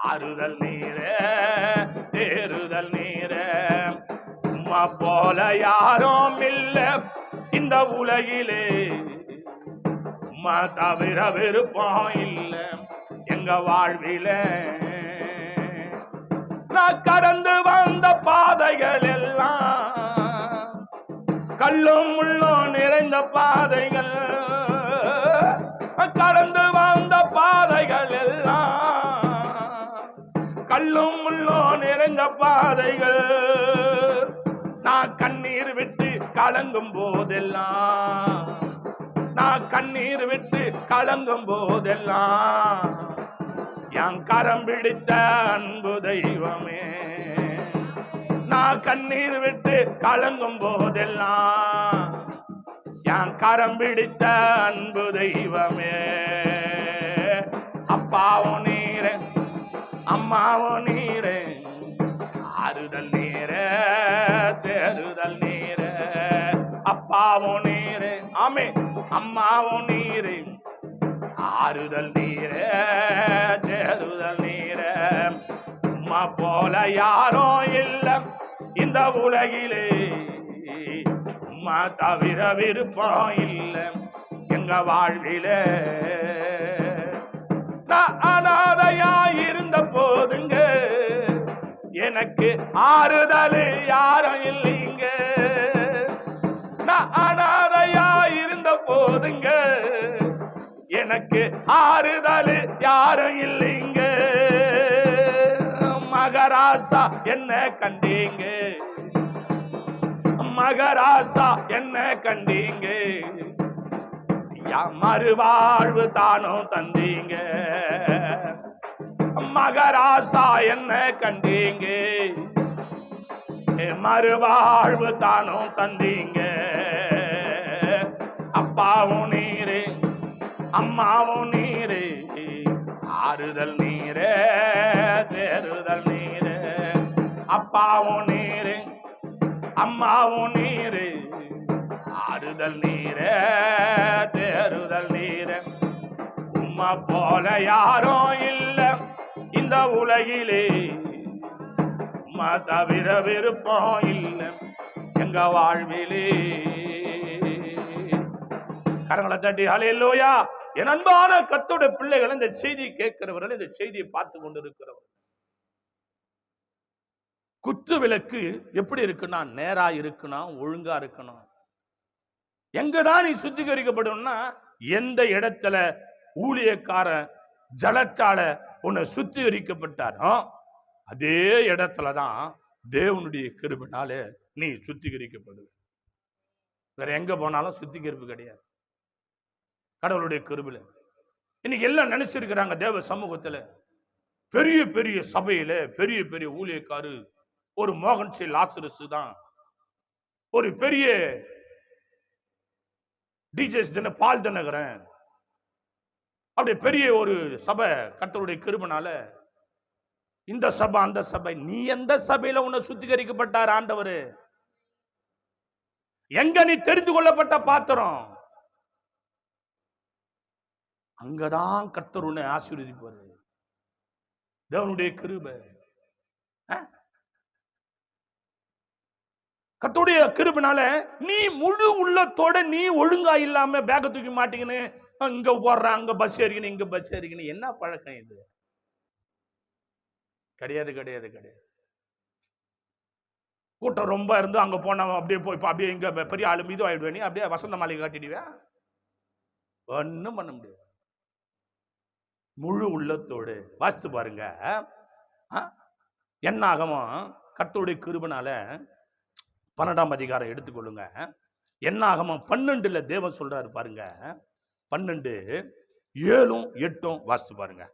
S1: ஆறுதல் நீரே, தேறுதல் நீரே. உம்மா போல யாரும் இல்ல இந்த உலகிலே, உம்மா தவிர விருப்பம் இல்ல எங்க வாழ்வில. நான் கடந்து வந்த பாதைகள் எல்லாம் கல்லும் முள்ளும் நிறைந்த பாதைகள், கடந்து வந்த பாதைகள் எல்லாம் கல்லும் முள்ளும் நிறைந்த பாதைகள். நான் கண்ணீர் விட்டு கலங்கும் போதெல்லாம், நான் கண்ணீர் விட்டு கலங்கும் போதெல்லாம், என் கரம் பிடித்த அன்பு தெய்வமே. நான் கண்ணீர் விட்டு கலங்கும் போதெல்லாம், என் கரம் பிடித்த அன்பு தெய்வமே. அப்பாவும் நீரே, அம்மாவும் நீரே, ஆறுதல் நீரே, தேறுதல் நீரே. அப்பாவும் நீரே, ஆமே, அம்மாவும் நீரே, ஆறுதல் நீரே, தேறுதல் நீரே. உம்மா போல யாரும் இல்ல இந்த உலகிலே, உம்மா தவிர விருப்பம் இல்ல எங்க வாழ்விலே. நான் அனாதையா இருந்த போதுங்க, எனக்கு ஆறுதல் யாரும் இல்லைங்க. நான் அனாதையா இருந்த போதுங்க, எனக்கு ஆறுதல் யாரும் இல்லைங்க. மகராசா என்ன கண்டீங்க, மகராசா என்ன கண்டீங்க, மறுவாழ்வு தானும் தந்தீங்க. மகராசா என்ன கண்டீங்க, மறுவாழ்வு தானும் தந்தீங்க. அப்பாவும் நீரே, அம்மாவும் நீரே, ஆறுதல் நீரே, தேறுதல் நீரே. அப்பாவும் நீரே, அம்மாவும் நீரே, ஆறுதல் நீரே, தேறுதல் நீரே. உம்மா போல யாரும் இல்ல இந்த உலகிலே, உம்மா தவிர விருப்பம் இல்ல எங்க வாழ்விலே. கரங்களை தட்டி ஹல்லேலூயா. என் அன்பான கர்த்தருடைய பிள்ளைகள், இந்த செய்தியை கேட்கிறவர்கள், இந்த செய்தியை பார்த்து கொண்டிருக்கிறவர்கள், குத்து விளக்கு எப்படி இருக்குன்னா நேரா இருக்கணும், ஒழுங்கா இருக்கணும். எங்கதான் நீ சுத்திகரிக்கப்படணும்னா, எந்த இடத்துல ஊழியக்காரன் ஜலத்தால உன்னை சுத்திகரிக்கப்பட்டாரோ அதே இடத்துலதான் தேவனுடைய கிருபையினால நீ சுத்திகரிக்கப்படுவ. வேற எங்க போனாலும் சுத்திகரிப்பு கிடையாது, கடவுளுடைய கிருபையில. இன்னைக்கு எல்லாம் நினைச்சிருக்கிறாங்க தேவ சமூகத்துல, பெரிய பெரிய சபையில பெரிய பெரிய ஊழியக்காரு ஒரு மோகன் சி லாசரஸ் தான், ஒரு பெரிய டிஜேஸ் பால் தினகரன், அப்படி பெரிய ஒரு சபை கர்த்தருடைய கிருபையினால. இந்த சபை அந்த சபை, நீ எந்த சபையில உன்னை சுத்திகரிக்கப்பட்டார் ஆண்டவரு? எங்க நீ தெரிந்து கொள்ளப்பட்ட பாத்திரம், அங்கதான் கர்த்தர் உன்னை ஆசீர்வதிப்பாரு. தேவனுடைய கிருபை, கர்த்தருடைய கிருபைனால நீ முழு உள்ளத்தோட நீ ஒழுங்கா இல்லாம பேக தூக்கி மாட்டீங்கன்னு இங்க போடுற, அங்க பஸ் ஏறிக்கணும், இங்க பஸ் ஏறிக்கணும். என்ன பழக்கம் இது? கிடையாது கிடையாது கிடையாது. கூட்டம் ரொம்ப இருந்து அங்க போன அப்படியே போய் அப்படியே இங்க பெரிய ஆளு மீது ஆயிடுவே, நீ அப்படியே வசந்த மாளிகை காட்டிடுவேன். ஒன்னும் பண்ண முடியாது. முழு உள்ளத்தோடு வாசித்து பாருங்க. என்னாகமம் கர்த்தருடைய கிருபைனால 12ஆம் அதிகாரம் எடுத்துக்கொள்ளுங்க. என்னாகமம் 12 தேவன் சொல்றாரு பாருங்க. 12 7 8 வாசித்து பாருங்க.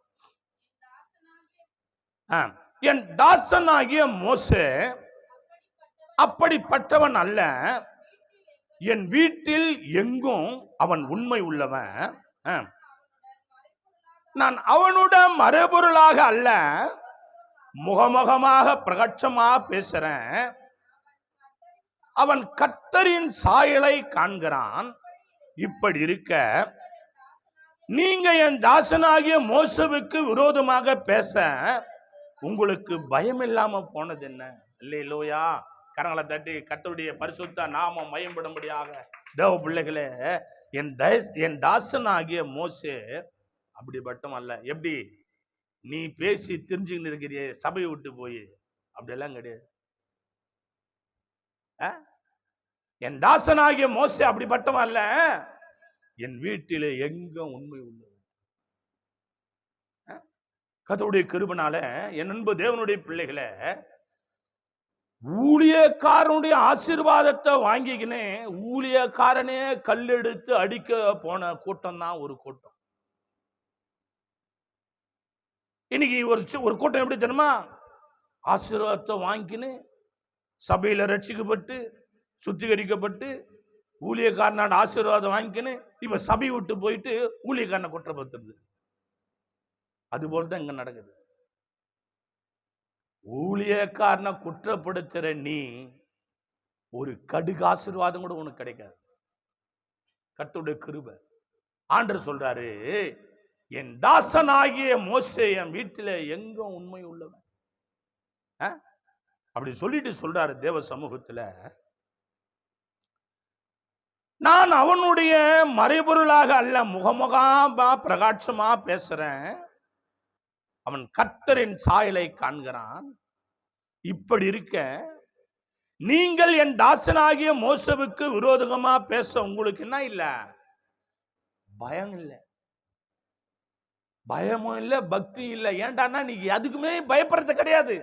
S1: என் தாசனாகிய மோசே அப்படிப்பட்டவன் அல்ல, என் வீட்டில் எங்கும் அவன் உண்மை உள்ளவன். நான் அவனுடன் மறைபொருளாக அல்ல, முகமுகமாக பிரகட்சமாக பேசுறேன். அவன் கர்த்தரின் சாயலை காண்கிறான். இப்படி இருக்க நீங்க என் தாசனாகிய மோசேவுக்கு விரோதமாக பேச உங்களுக்கு பயம் இல்லாம போனது என்ன? அல்லேலூயா. கரங்களை தட்டி கர்த்தருடைய பரிசுத்த நாமம் மயம்படும்படியாக தேவ பிள்ளைகளே, என் தாசனாகிய மோசே அப்படிப்பட்டும் அல்ல. எப்படி நீ பேசி தெரிஞ்சுக்கிட்டு இருக்கிறியே சபையை விட்டு போய், அப்படியெல்லாம் கிடையாது. என் தாசனாகிய மோசே அப்படிப்பட்டவன் அல்ல, என் வீட்டிலே எங்க உண்மை உள்ளது. கர்த்தருடைய கிருபையினால என் அன்பு தேவனுடைய பிள்ளைகளை, ஊழியக்காரனுடைய ஆசீர்வாதத்தை வாங்கிக்கினே ஊழியக்காரனே கல்லெடுத்து அடிக்க போன கூட்டம் தான் ஒரு கூட்டம். இன்னைக்கு ஒரு கூட்டம் எப்படி தெரியுமா? ஆசீர்வாதத்தை வாங்கிக்கின்னு சபையில ரட்சிக்கப்பட்டு சுத்திகரிக்கப்பட்டு ஊழியக்காரனான ஆசீர்வாதம் வாங்கிக்கின்னு இப்ப சபை விட்டு போயிட்டு ஊழியக்காரனை குற்றப்படுத்துறது. அதுபோல்தான் இங்க நடக்குது. ஊழியக்காரனை குற்றப்படுத்துற நீ ஒரு கடுகு ஆசீர்வாதம் கூட உனக்கு கிடைக்காது. கர்த்தருடைய கிருபை. ஆண்டவர் சொல்றாரு, என் தாசனாகிய மோசே என் வீட்டில எங்க உண்மை உள்ளவன். அப்படி சொல்லிட்டு சொல்றாரு தேவ சமூகத்துல, நான் அவனுடைய மறைபொருளாக அல்ல, முகமுகமா பிரகாட்சமா பேசுறேன். அவன் கர்த்தரின் சாயலை காண்கிறான். இப்படி இருக்க நீங்கள் என் தாசனாகிய மோசேவுக்கு விரோதமா பேச உங்களுக்கு என்ன இல்ல? பயம் இல்லை, பயமும் இல்லை, பக்தி இல்லை. ஏன்டான்னா நீ அதுக்குமே பயப்படுறது கிடையாது.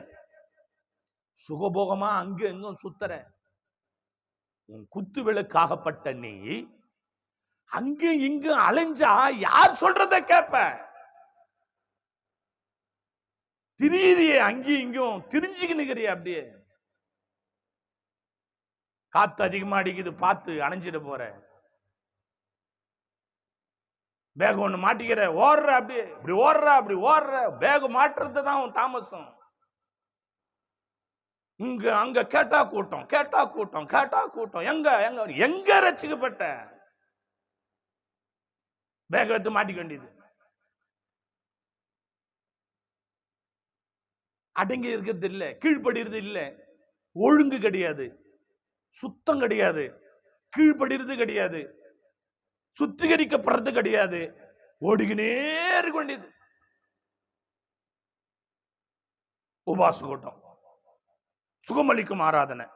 S1: சுகபோகமா அங்க எங்கும் சுத்தற. உன் குத்து விளக்காகப்பட்ட நீ அங்க இங்கு அலைஞ்சா யார் சொல்றத கேப்ப? திடீரிய அங்கேயும் இங்கும் திரிஞ்சுக்கினுக்கிறிய. அப்படியே காத்து அதிகமா அடிக்குது, பார்த்து அணைஞ்சிட போற. பேக் ஒண்ணு மாட்டிக்கிற, ஓடுற, அப்படியே இப்படி ஓடுற, அப்படி ஓடுற. பேக் மாட்டுறது தான் உன் தாமசம். இங்க அங்க கேட்டா கூட்டம், கேட்டா கூட்டம், கேட்டா கூட்டம். எங்க எங்க எங்க ரட்சிக்கப்பட்ட? பேக் எடுத்து மாட்டிக்க வேண்டியது. அடங்கி இருக்கிறது இல்லை, கீழ்படுறது இல்லை, ஒழுங்கு கிடையாது, சுத்தம் கிடையாது, கீழ்படுறது கிடையாது, சுத்திகரிக்கப்படுறது கிடையாது. ஓடுகினே இருக்க வேண்டியது. உபாச கூட்டம் சுகமளிக்கும் ஆராதனை.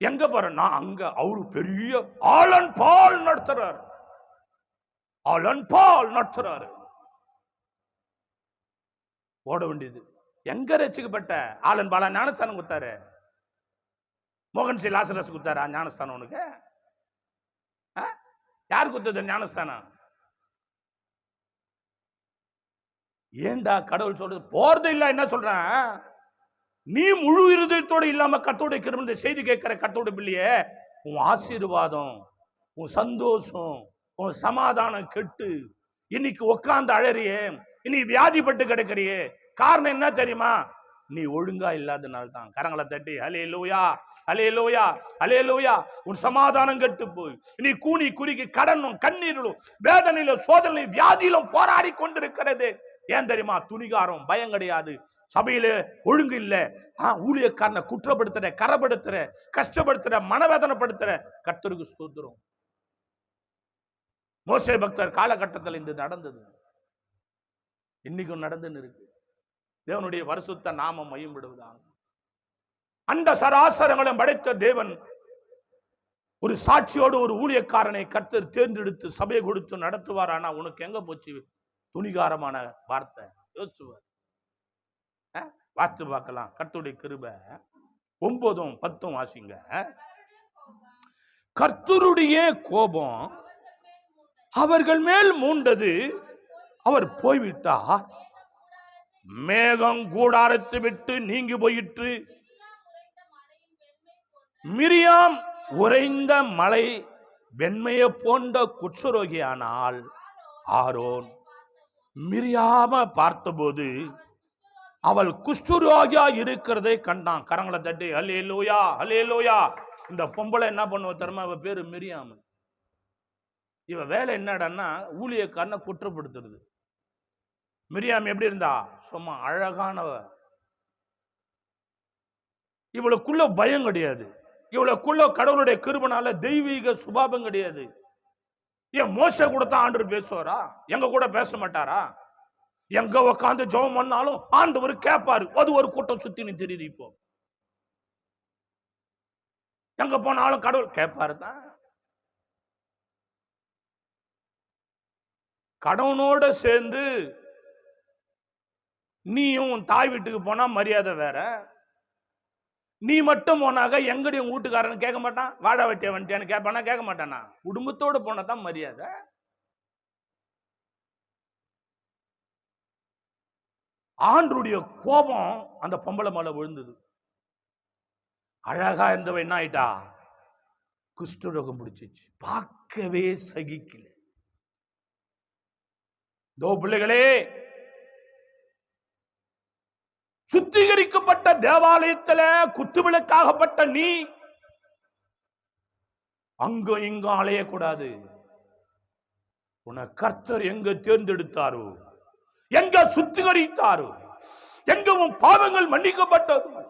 S1: எங்க போற? நான் அங்க அவரு பெரிய ஆலன் பால் நடத்துறாரு. ஆலன் பால் நடத்துறாரு. ஓட வேண்டியது. எங்க ரசிக்கப்பட்ட ஆலன் பாலா ஞானஸ்தானம் கொடுத்தாரு? மோகன் சி லாசரஸ் கொடுத்தாரா ஞானஸ்தானம்? உனக்கு யார் கொடுத்தது ஞானஸ்தானம்? ஏண்டா கடவுள் சொல்றது போறது இல்ல. என்ன சொல்றேன், நீ முழு இருதயத்தோடு இல்லாம கர்த்தருடைய கிருபை செய்தி கேட்கிற கர்த்தருடைய பிள்ளையே, உன் ஆசீர்வாதம், உன் சந்தோஷம், உன் சமாதானம் கெட்டு இன்னைக்கு உட்கார்ந்து அழறியே, இன்னைக்கு வியாதிப்பட்டு கிடக்கிறியே, காரணம் என்ன தெரியுமா? நீ ஒழுங்கா இல்லாதனால தான். கரங்களை தட்டி ஹல்லேலூயா, ஹல்லேலூயா, ஹல்லேலூயா. உன் சமாதானம் கெட்டு போய் நீ கூனி குறுகி கடனும் கண்ணீரிலும் வேதனையிலும் சோதனையிலும் வியாதியிலும் போராடி கொண்டிருக்கிறது. ஏன் தெரியுமா? துணிகாரம், பயம் கிடையாது, சபையில ஒழுங்கு இல்ல, ஊழியக்காரனை குற்றப்படுத்துற, கரப்படுத்துற, கஷ்டப்படுத்துற, மனவேதனைப்படுத்துற. கர்த்தருக்கு ஸ்தோத்திரம். மோசே பக்தர் காலகட்டத்தில் இது நடந்தது, இன்னைக்கும் நடந்துன்னு இருக்கு. தேவனுடைய பரிசுத்த நாமம் மையப்படுவதாக. அந்த சராசரங்களும் படைத்த தேவன் ஒரு சாட்சியோடு ஒரு ஊழியக்காரனை கர்த்தர் தேர்ந்தெடுத்து சபையை கொடுத்து நடத்துவார். ஆனா உனக்கு எங்க போச்சு துணிகாரமான வார்த்தை? யோசிச்சுவார். வாசித்து பார்க்கலாம். கர்த்தருடைய கிருபை 9, 10 வாசிங்க. கர்த்தருடைய கோபம் அவர்கள் மேல் மூண்டது, அவர் போய்விட்டார், மேகம் கூடாரத்தை விட்டு நீங்கி போயிற்று. மிரியாம் உறைந்த மலை வெண்மையை போன்ற குஷ்டரோகியானால் ஆரோன் மிரியாம பார்த்தபோது அவள் குஷ்டரோகியா இருக்கிறதை கண்டான். கரங்களை தட்டி ஹல்லேலூயா, ஹல்லேலூயா. இந்த பொம்பளை என்ன பண்ணுவ தெரியுமா? அவ பேரு மிரியாம். இவ வேலை என்னடான்னா ஊழியக்காரனை குற்றப்படுத்துறது. மிரியாம் எப்படி இருந்தா? சும்மா அழகானவ. இவளுக்குள்ள பயம் கிடையாது, இவளுக்குள்ள கடவுளுடைய கிருபைனால தெய்வீக சுபாவம் கிடையாது. ஏன் மோசே கூட தான் ஆண்டவர் பேசுவாரா? எங்க கூட பேச மாட்டாரா? எங்க உட்காந்து ஜெபம் பண்ணாலும் ஆண்டவர் கேட்பாரு. அது ஒரு கூட்டம் சுத்தி நீ தெரியுது. இப்போ எங்க போனாலும் கடவுள் கேட்பாரு தான். கடவுளோட சேர்ந்து நீயும் தாய் வீட்டுக்கு போனா மரியாதை வேற. நீ மட்டும் போனாக எங்கடி உங்க வீட்டுக்காரன் கேட்க மாட்டான்? வாடா வெட்டிய வந்துட்டியான்னு கேட்பானா? கேட்க மாட்டானா? குடும்பத்தோடு போனதான் மரியாதை. ஆண்டருடைய கோபம் அந்த பொம்பளை மேல விழுந்தது. அழகா இருந்தவ என்ன ஆயிட்டா? குஷ்டரோகம் பிடிச்சிச்சு. பார்க்கவே சகிக்கல. தோ பிள்ளைகளே, சுத்திகரிக்கப்பட்ட தேவாலயத்துல குத்துவிளக்காகப்பட்ட நீ அங்க இங்க அலையக்கூடாது. உன்னை கர்த்தர் எங்க தேர்ந்தெடுத்தாரோ, எங்க சுத்திகரித்தாரோ, எங்க உன் பாவங்கள் மன்னிக்கப்பட்டதோ,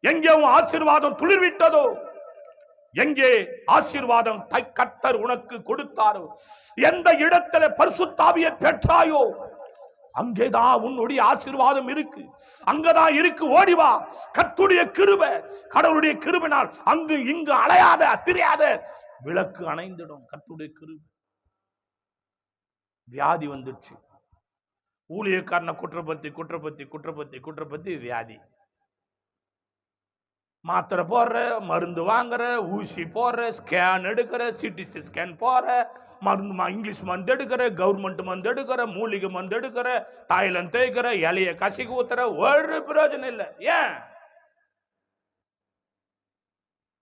S1: எங்கே உன் ஆசீர்வாதம் துளிர்விட்டதோ, எங்கே ஆசீர்வாதம் கர்த்தர் உனக்கு கொடுத்தாரோ, எந்த இடத்துல பரிசுத்த ஆவியை பெற்றாயோ அங்கேதான் உன்னுடைய ஆசீர்வாதம் இருக்கு. அங்கதான் இருக்கு. ஓடிவா. கர்த்தருடைய கிருபை, கடவுளுடைய கிருபைனால் அங்கு இங்கு அலையாத, தெரியாத விளக்கு அணைந்திடும். கர்த்தருடைய கிருபை. வியாதி வந்துச்சு. ஊழியக்காரனை குற்றப்பத்தி வியாதி. மாத்திரை போடுற, மருந்து வாங்குற, ஊசி போடுற, ஸ்கேன் எடுக்கிற, சிடி ஸ்கேன் போற, மருந்து இங்கிலீஷ் மருந்து எடுக்கிற, கவர்மெண்ட் மருந்து எடுக்கிற, மூலிகை மருந்து எடுக்கிற, தைலம் தேய்க்கிற, இலைய கசிக்கு ஊத்துற, ஒரு பிரயோஜனம் இல்லை. ஏன்?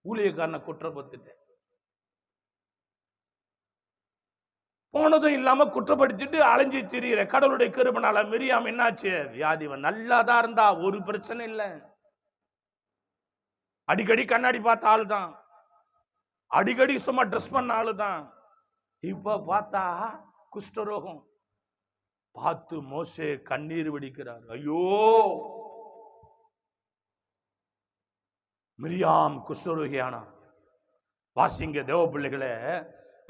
S1: ஊழியக்காரனை குற்றப்படுத்திட்டு போனதும் இல்லாம குற்றப்படுத்திட்டு அலைஞ்சி திரியிற. கடவுளுடைய கிருபைனால மிரியாம் என்னாச்சு? வியாதிவன் நல்லாதான் இருந்தா, ஒரு பிரச்சனை இல்லை. அடிக்கடி கண்ணாடி பார்த்த ஆளுதான், அடிக்கடி சும்மா ட்ரெஸ் பண்ண ஆளுதான். இப்ப பார்த்தா குஷ்டரோகம். பார்த்து மோசே கண்ணீர் வெடிக்கிறார். ஐயோ, மிரியாம் குஷ்டரோகியானா. வாசிங்க தேவ பிள்ளைகளை,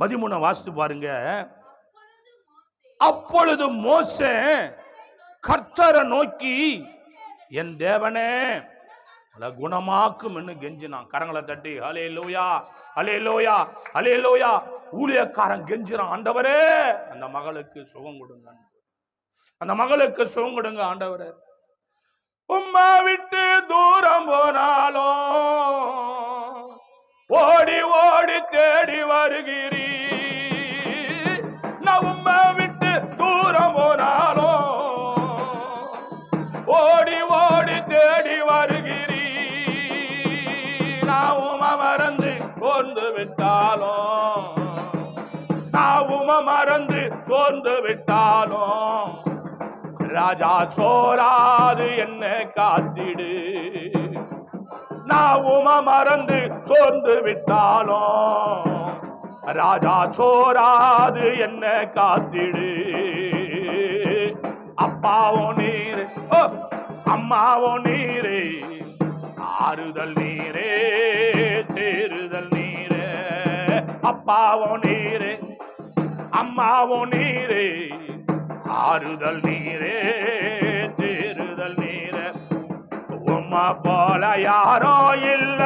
S1: 13 வாசித்து பாருங்க. அப்பொழுது மோசே கர்த்தரை நோக்கி, என் தேவனே, குணமாக்கும் என்று கெஞ்சினான். கரங்களை தட்டி ஹல்லேலூயா, ஹல்லேலூயா, ஹல்லேலூயா. ஊழியக்காரன் கெஞ்சிறான், ஆண்டவரே அந்த மகளுக்கு சுகம் கொடுங்க, அந்த மகளுக்கு சுகம் கொடுங்க ஆண்டவரே. உம்மா விட்டு தூரம் போனாலும் ஓடி ஓடி தேடி வருகிறீ. நான் உம்மா விட்டு தூரம் போனாலும் ஓடி ஓடி தேடி வருகிறீ. நான் உம்மை மறந்து சோர்ந்து விட்டாலும், நான் உம்மை மறந்து சோர்ந்து விட்டாலும் ராஜா சோராது என்ன காத்திடு. நான் உம்மை மறந்து சோர்ந்து விட்டாலும் ராஜா சோராது என்ன காத்திடு. அப்பாவோ நீரே, அம்மாவோ நீரே, ஆறுதல் நீரே, தேறுதல் நீரே. அப்பாவோ நீரே, அம்மாவோ நீரே, ஆறுதல் நீரே, தேறுதல் நீரே. உம்மா போல யாரோ இல்ல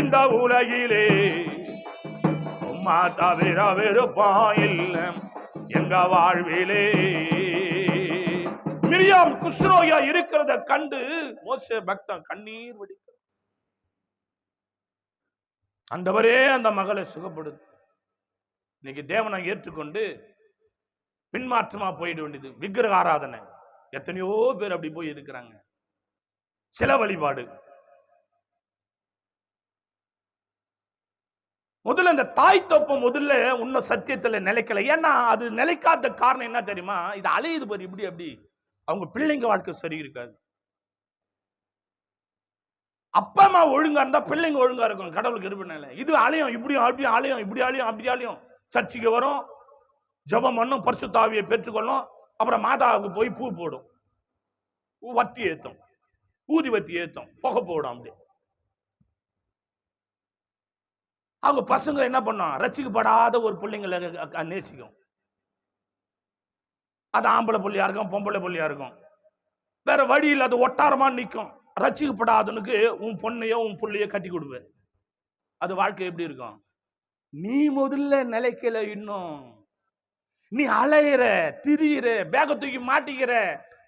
S1: இந்த உலகிலே, உம்மா தவிர விருப்பம் இல்ல எங்க வாழ்விலே. மிரியாம் குஷ்ரோகியா இருக்கிறத கண்டு மோசே பக்தன் கண்ணீர் வடிக்க, ஆண்டவரே அந்த மகளை சுகப்படுத்து. இன்னைக்கு தேவனை ஏற்றுக்கொண்டு பின்மாற்றமா போயிட வேண்டியது. விக்கிரக ஆராதனை எத்தனையோ பேர் அப்படி போய் இருக்கிறாங்க. சில வழிபாடு. முதல்ல இந்த தாய் தோப்பம் முதல்ல உன்ன சத்தியத்துல நிலைக்கல. ஏன்னா அது நிலைக்காத காரணம் என்ன தெரியுமா? இது அலையுது பாரு இப்படி அப்படி. அவங்க பிள்ளைங்க வாழ்க்கை சரி இருக்காது. அப்பா அம்மா ஒழுங்கா இருந்தா பிள்ளைங்க ஒழுங்கா இருக்கும். கடவுளுக்கு இருப்பினால இது அலையும் இப்படியும் அப்படியும் அலையும், இப்படி அலையும் அப்படி அலையும். சர்ச்சுக்கு வரும், ஜபம் பண்ணும், பரிசுத்த ஆவியை பெற்றுக்கொள்ளும், அப்புறம் மாதாவுக்கு போய் பூ போடும், வத்தி ஏத்தும், ஊதி வத்தி ஏத்தும், புகை போடும். அப்படி அவங்க பசங்க என்ன பண்ணும்? ரட்சிக்கப்படாத ஒரு பிள்ளைங்களை நேசிக்கும். அது ஆம்பளை புள்ளியா இருக்கும், பொம்பளை புள்ளியா இருக்கும். வேற வழியில் அது ஒட்டாரமா நிற்கும். ரட்சிக்கப்படாதனுக்கு உன் பொண்ணையோ உன் புள்ளையோ கட்டி கொடுப்பேன். அது வாழ்க்கை எப்படி இருக்கும்? நீ முதல்ல நிலைக்கல. இன்னும் நீ அலையிற, திரியிற, பேக தூக்கி மாட்டிக்கிற,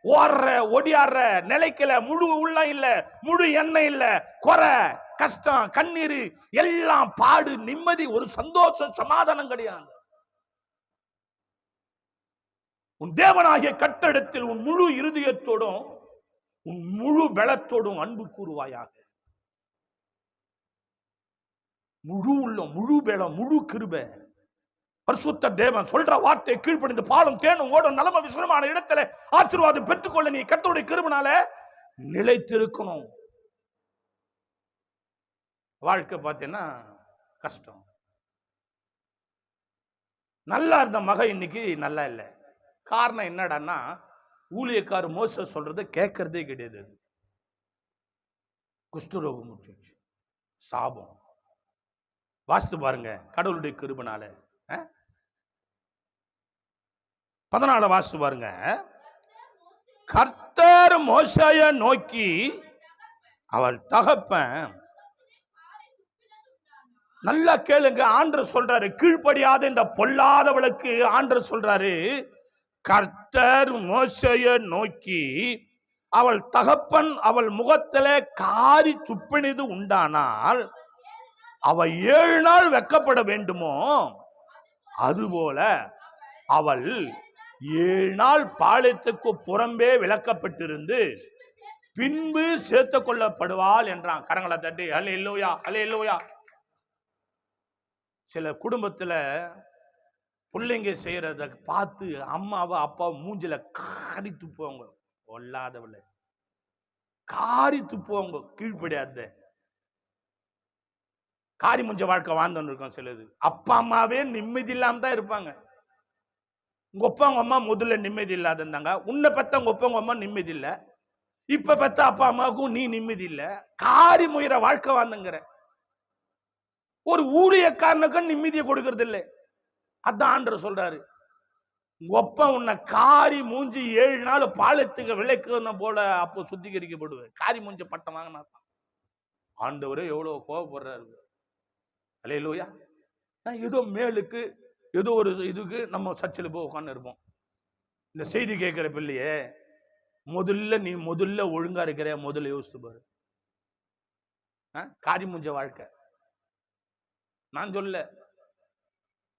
S1: ஓடுற, ஒடியாடுற, நிலைக்கல. முழு உள்ளம் இல்ல, முழு எண்ணெய் இல்ல, குறை, கஷ்டம், கண்ணீர், எல்லாம் பாடு, நிம்மதி, ஒரு சந்தோஷம், சமாதானம் கிடையாது. உன் தேவனாகிய கட்டடத்தில் உன் முழு இருதயத்தோடும் உன் முழு பலத்தோடும் அன்பு கூறுவாயாக. முழு உள்ளம், முழு பலம், முழு கிருபை. பரிசுத்த தேவன் சொல்ற வார்த்தை கீழ்ப்படிந்து பாலும் தேனும் ஓடும் நலம விசுரமான இடத்துல ஆசீர்வாதம் பெற்றுக்கொள்ள நீ கர்த்தருடைய கிருபைனால நிலைத்திருக்கணும். வாழ்க்கை பார்த்தீங்கன்னா கஷ்டம். நல்லா இருந்த மகன் இன்னைக்கு நல்லா இல்லை. காரணம் என்னடான்னா, ஊழியக்கார மோச சொல்றது கேட்கறதே கிடையாது. குஷ்டரோகம் முற்றிச்சு, சாபம். வாசித்து பாருங்க கடவுளுடைய கிருபைனால. 14 வாசித்து பாருங்க. கர்த்தர் மோசேயை நோக்கி, அவள் தகப்பன், நல்லா கேளுங்க, ஆண்டவர் சொல்றாரு, கீழ்ப்படியாத இந்த பொல்லாதவளுக்கு ஆண்டவர் சொல்றாரு, கர்த்தர் மோசேயை நோக்கி, அவள் தகப்பன் அவள் முகத்திலே காரி துப்பினது உண்டானால் அவ 7 நாள் வெட்கப்பட வேண்டுமோ, அதுபோல அவள் 7 நாள் பாளையத்துக்கு புறம்பே விலக்கப்பட்டிருந்து பின்பு சேர்த்துக் கொள்ளப்படுவாள் என்றான். கரங்களை தட்டி அல்லேலூயா, அல்லேலூயா. சில குடும்பத்துல பிள்ளைங்க செய்யறத பார்த்து அம்மாவை அப்பா மூஞ்சில காரி துப்புவாங்க. ஒல்லாதவள காரி துப்புவாங்க. கீழ்ப்படியாத காரி முஞ்ச வாழ்க்கை வாழ்ந்துன்னு இருக்கோம். சிலது அப்பா அம்மாவே நிம்மதி இல்லாம தான் இருப்பாங்க. உங்க அப்பா உங்க அம்மா முதல்ல நிம்மதி இல்லாத இருந்தாங்க. உன்னை பெத்த உங்க அப்பா உங்க அம்மா நிம்மதி இல்லை. இப்ப பெத்த அப்பா அம்மாவுக்கும் நீ நிம்மதி இல்லை. காரி முயற வாழ்க்கை வாழ்ந்துங்கிற. ஒரு ஊழியக்காரனுக்கும் நிம்மதியை கொடுக்கறது இல்லை. அதான் ஆண்டவர் சொல்றாரு, ஒப்ப உன்னை காரி மூஞ்சி 7 நாள் பாலத்துக்கு விளக்குன போல அப்போ சுத்திகரிக்கப்படுவேன். காரி மூஞ்ச பட்டம் வாங்கினா ஆண்டவரே எவ்வளவு கோபப்படுறாரு. அல்லேலூயா. ஏதோ மேலுக்கு ஏதோ ஒரு இதுக்கு நம்ம சர்ச்சில் போய் உட்கார்ந்து இருப்போம். இந்த செய்தி கேட்கிற பிள்ளையே, நீ முதல்ல ஒழுங்கா இருக்கிற, முதல்ல யோசித்து பாரு. காரி முஞ்ச வாழ்க்கை நான் சொல்ல.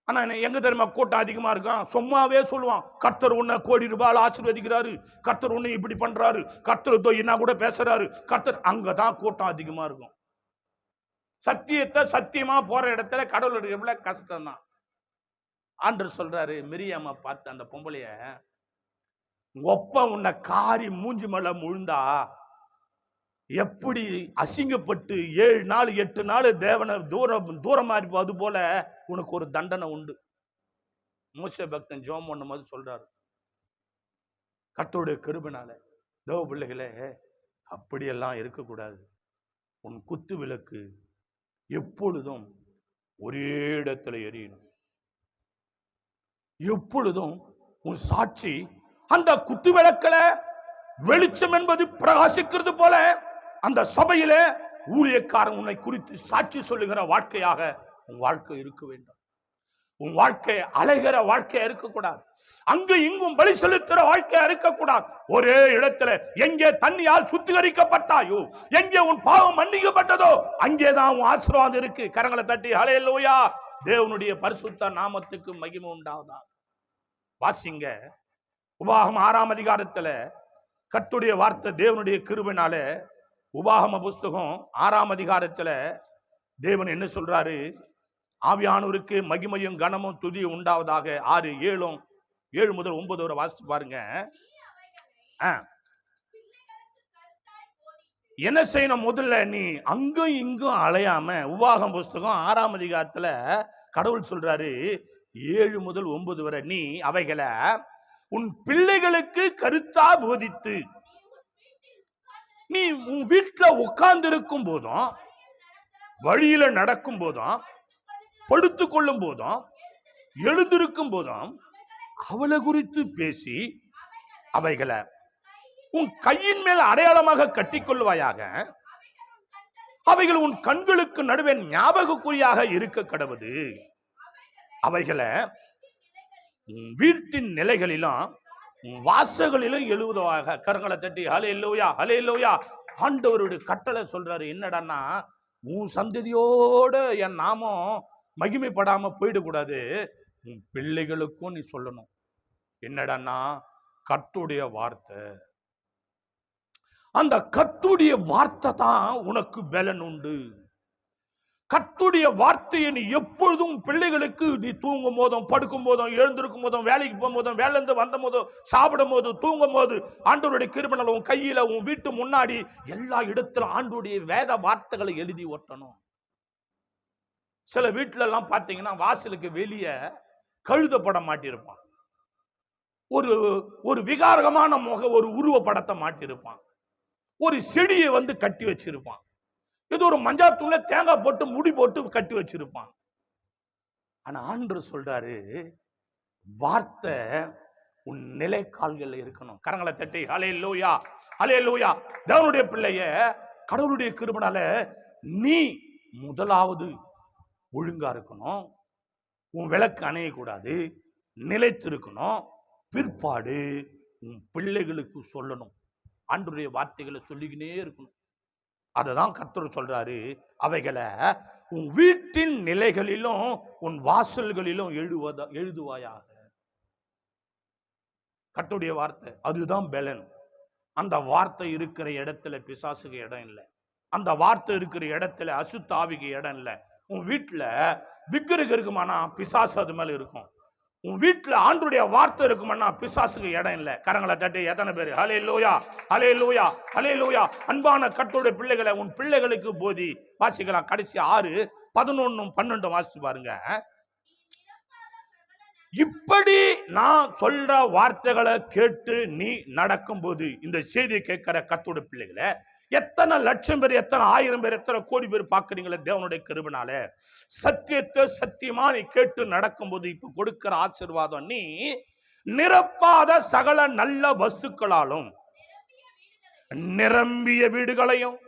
S1: ஆனா எங்க தெரியுமா கூட்டம் அதிகமா இருக்கும். சும்மாவே சொல்லுவான், கர்த்தர் உன்னை கோடி ரூபாய் ஆசீர்வதிக்கிறாரு, கர்த்தர் உன்னை இப்படி பண்றாரு, கர்த்தர் என்ன கூட பேசுறாரு, கர்த்தர். அங்கதான் கூட்டம் அதிகமா இருக்கும். சத்தியத்தை சத்தியமா போற இடத்துல கடவுளுடைய கஷ்டம் தான். ஆண்டவர் சொல்றாரு, மிரியாம பார்த்து அந்த பொம்பளைய, ஒப்ப உன்னை காரி மூஞ்சி மேல முழுந்தா எப்படி அசிங்கப்பட்டு 7 நாள் 8 நாள் தேவனை தூரமா இருப்போம், அது போல உனக்கு ஒரு தண்டனை உண்டு. மோசே பக்தன் ஜெபம் பண்ணும் போது சொல்றாரு, கர்த்தருடைய கிருபையினால தேவ பிள்ளைகளே அப்படியெல்லாம் இருக்கக்கூடாது. உன் குத்து விளக்கு எப்பொழுதும் ஒரே இடத்துல எரியணும். எப்பொழுதும் உன் சாட்சி அந்த குத்து விளக்குல வெளிச்சம் என்பது பிரகாசிக்கிறது போல அந்த சபையில ஊழியக்காரன் உன்னை குறித்து சாட்சி சொல்லுகிற வாழ்க்கையாக உன் வாழ்க்கை இருக்க வேண்டும். உன் வாழ்க்கை அலைகிற வாழ்க்கையா இருக்கக்கூடாது. அங்கு இங்கும் பலி செலுத்துற வாழ்க்கையா இருக்கக்கூடாது. ஒரே இடத்துல எங்கே தண்ணியால் சுத்திகரிக்கப்பட்டாயோ, எங்கே உன் பாவம் மன்னிக்கப்பட்டதோ, அங்கேதான் உன் ஆசீர்வாதம் இருக்கு. கரங்களை தட்டி ஹல்லேலூயா. தேவனுடைய பரிசுத்த நாமத்துக்கு மகிமை உண்டாவதா. வாசிங்க, உபாகமம் 6ஆம் அதிகாரத்துல கர்த்தருடைய வார்த்தை தேவனுடைய கிருபையினால, உபாகம புஸ்தகம் 6ஆம் அதிகாரத்துல தேவன் என்ன சொல்றாரு? ஆவியானவருக்கு மகிமையும் கனமும் துதியும் உண்டாவதாக. 6, 7 முதல் 9 வரை வாசிச்சு பாருங்க. என்ன செய்யணும்? முதல்ல நீ அங்கும் இங்கும் அலையாம, உபாகம புஸ்தகம் 6ஆம் அதிகாரத்துல கடவுள் சொல்றாரு 7 முதல் 9 வரை, நீ அவைகளை உன் பிள்ளைகளுக்கு கருத்தா போதித்து, நீ உன் வீட்டுல உட்கார்ந்து இருக்கும் போதும், வழியில நடக்கும் போதும், படுத்துக் கொள்ளும் போதும், எழுந்திருக்கும் போதும் அவளை குறித்து பேசி அவைகளை உன் கையின் மேல் அடையாளமாக கட்டிக்கொள்வாயாக. அவைகள் உன் கண்களுக்கு நடுவே ஞாபகக்குறியாக இருக்க கடவுது. அவைகளை வீட்டின் நிலைகளிலும் வாசல்களிலும் எழுதுவாக. கரங்களை தட்டி ஹல்லேலூயா ஹல்லேலூயா. ஆண்டவருடைய கட்டளை சொல்றாரு என்னடான்னா, உன் சந்ததியோட என் நாமம் மகிமைப்படாம போயிடக்கூடாது. உன் பிள்ளைகளுக்கும் நீ சொல்லணும். என்னடான்னா, கர்த்தருடைய வார்த்தை. அந்த கர்த்தருடைய வார்த்தை தான் உனக்கு பலன் உண்டு. கர்த்தருடைய வார்த்தையை நீ எப்பொழுதும் பிள்ளைகளுக்கு, நீ தூங்கும் போதும், படுக்கும் போதும், எழுந்திருக்கும் போதும், வேலைக்கு போகும்போதும், வேலைந்து வந்த போதும், சாப்பிடும் போது, தூங்கும் போது, ஆண்டவருடைய கிருபையினால உன் கையில, உன் வீட்டு முன்னாடி, எல்லா இடத்திலும் ஆண்டவருடைய வேத வார்த்தைகளை எழுதி ஒட்டணும். சில வீட்டுல எல்லாம் பாத்தீங்கன்னா வாசலுக்கு வெளியே கழுத படம் மாட்டியிருப்பான். ஒரு விகாரமான ஒரு உருவ படத்தை மாட்டியிருப்பான். ஒரு செடியை கட்டி வச்சிருப்பான். இது ஒரு மஞ்சாத்தூள்ல தேங்காய் போட்டு முடி போட்டு கட்டி வச்சிருப்பான். ஆனா ஆண்டவர் சொல்றாரு, வார்த்தை உன் நிலைக்கால்கள் இருக்கணும். கரங்களை தட்டி ஹல்லேலூயா ஹல்லேலூயா. தேவனுடைய பிள்ளைய, கடவுளுடைய கிருபையினால நீ முதலாவது ஒழுங்கா இருக்கணும். உன் விளக்கு அணையக்கூடாது, நிலைத்திருக்கணும். பிற்பாடு உன் பிள்ளைகளுக்கு சொல்லணும். ஆண்டவருடைய வார்த்தைகளை சொல்லிக்கினே இருக்கணும். அததான் கர்த்தர் சொல்றாரு, அவைகளை உன் வீட்டின் நிலைகளிலும் உன் வாசல்களிலும் எழுதுவாயாக. கர்த்தருடைய வார்த்தை அதுதான் பலன். அந்த வார்த்தை இருக்கிற இடத்துல பிசாசுக்கு இடம் இல்லை. அந்த வார்த்தை இருக்கிற இடத்துல அசுத்த ஆவிக்கு இடம் இல்லை. உன் வீட்டுல விக்கிரகம் இருக்குமானா பிசாசு அது மேல இருக்கும். உன் வீட்டுல ஆண்டவருடைய வார்த்தை இருக்குமானா பிசாசுக்கு இடம் இல்லை. கரங்களை தட்டி எத்தனை பேர் ஹல்லேலூயா ஹல்லேலூயா ஹல்லேலூயா. அன்பான கர்த்தருடைய பிள்ளைகளை, உன் பிள்ளைகளுக்கு போதி. வாசிக்கலாம் கடைசி 6, 11, 12 வாசிச்சு பாருங்க. இப்படி நான் சொல்ற வார்த்தைகளை கேட்டு நீ நடக்கும் போது, இந்த செய்தியை கேட்கிற கர்த்தருடைய பிள்ளைகளை, எத்தனை லட்சம் பேர், எத்தனை ஆயிரம் பேர், எத்தனை கோடி பேர் பார்க்கறீங்களே தேவனுடைய கிருபையினால, சத்தியத்தை சத்தியமா நீ கேட்டு நடக்கும் போது இப்ப கொடுக்கிற ஆசீர்வாதம், நீ நிரப்பாத சகல நல்ல வஸ்துக்களாலும் நிரம்பிய வீடுகளையும்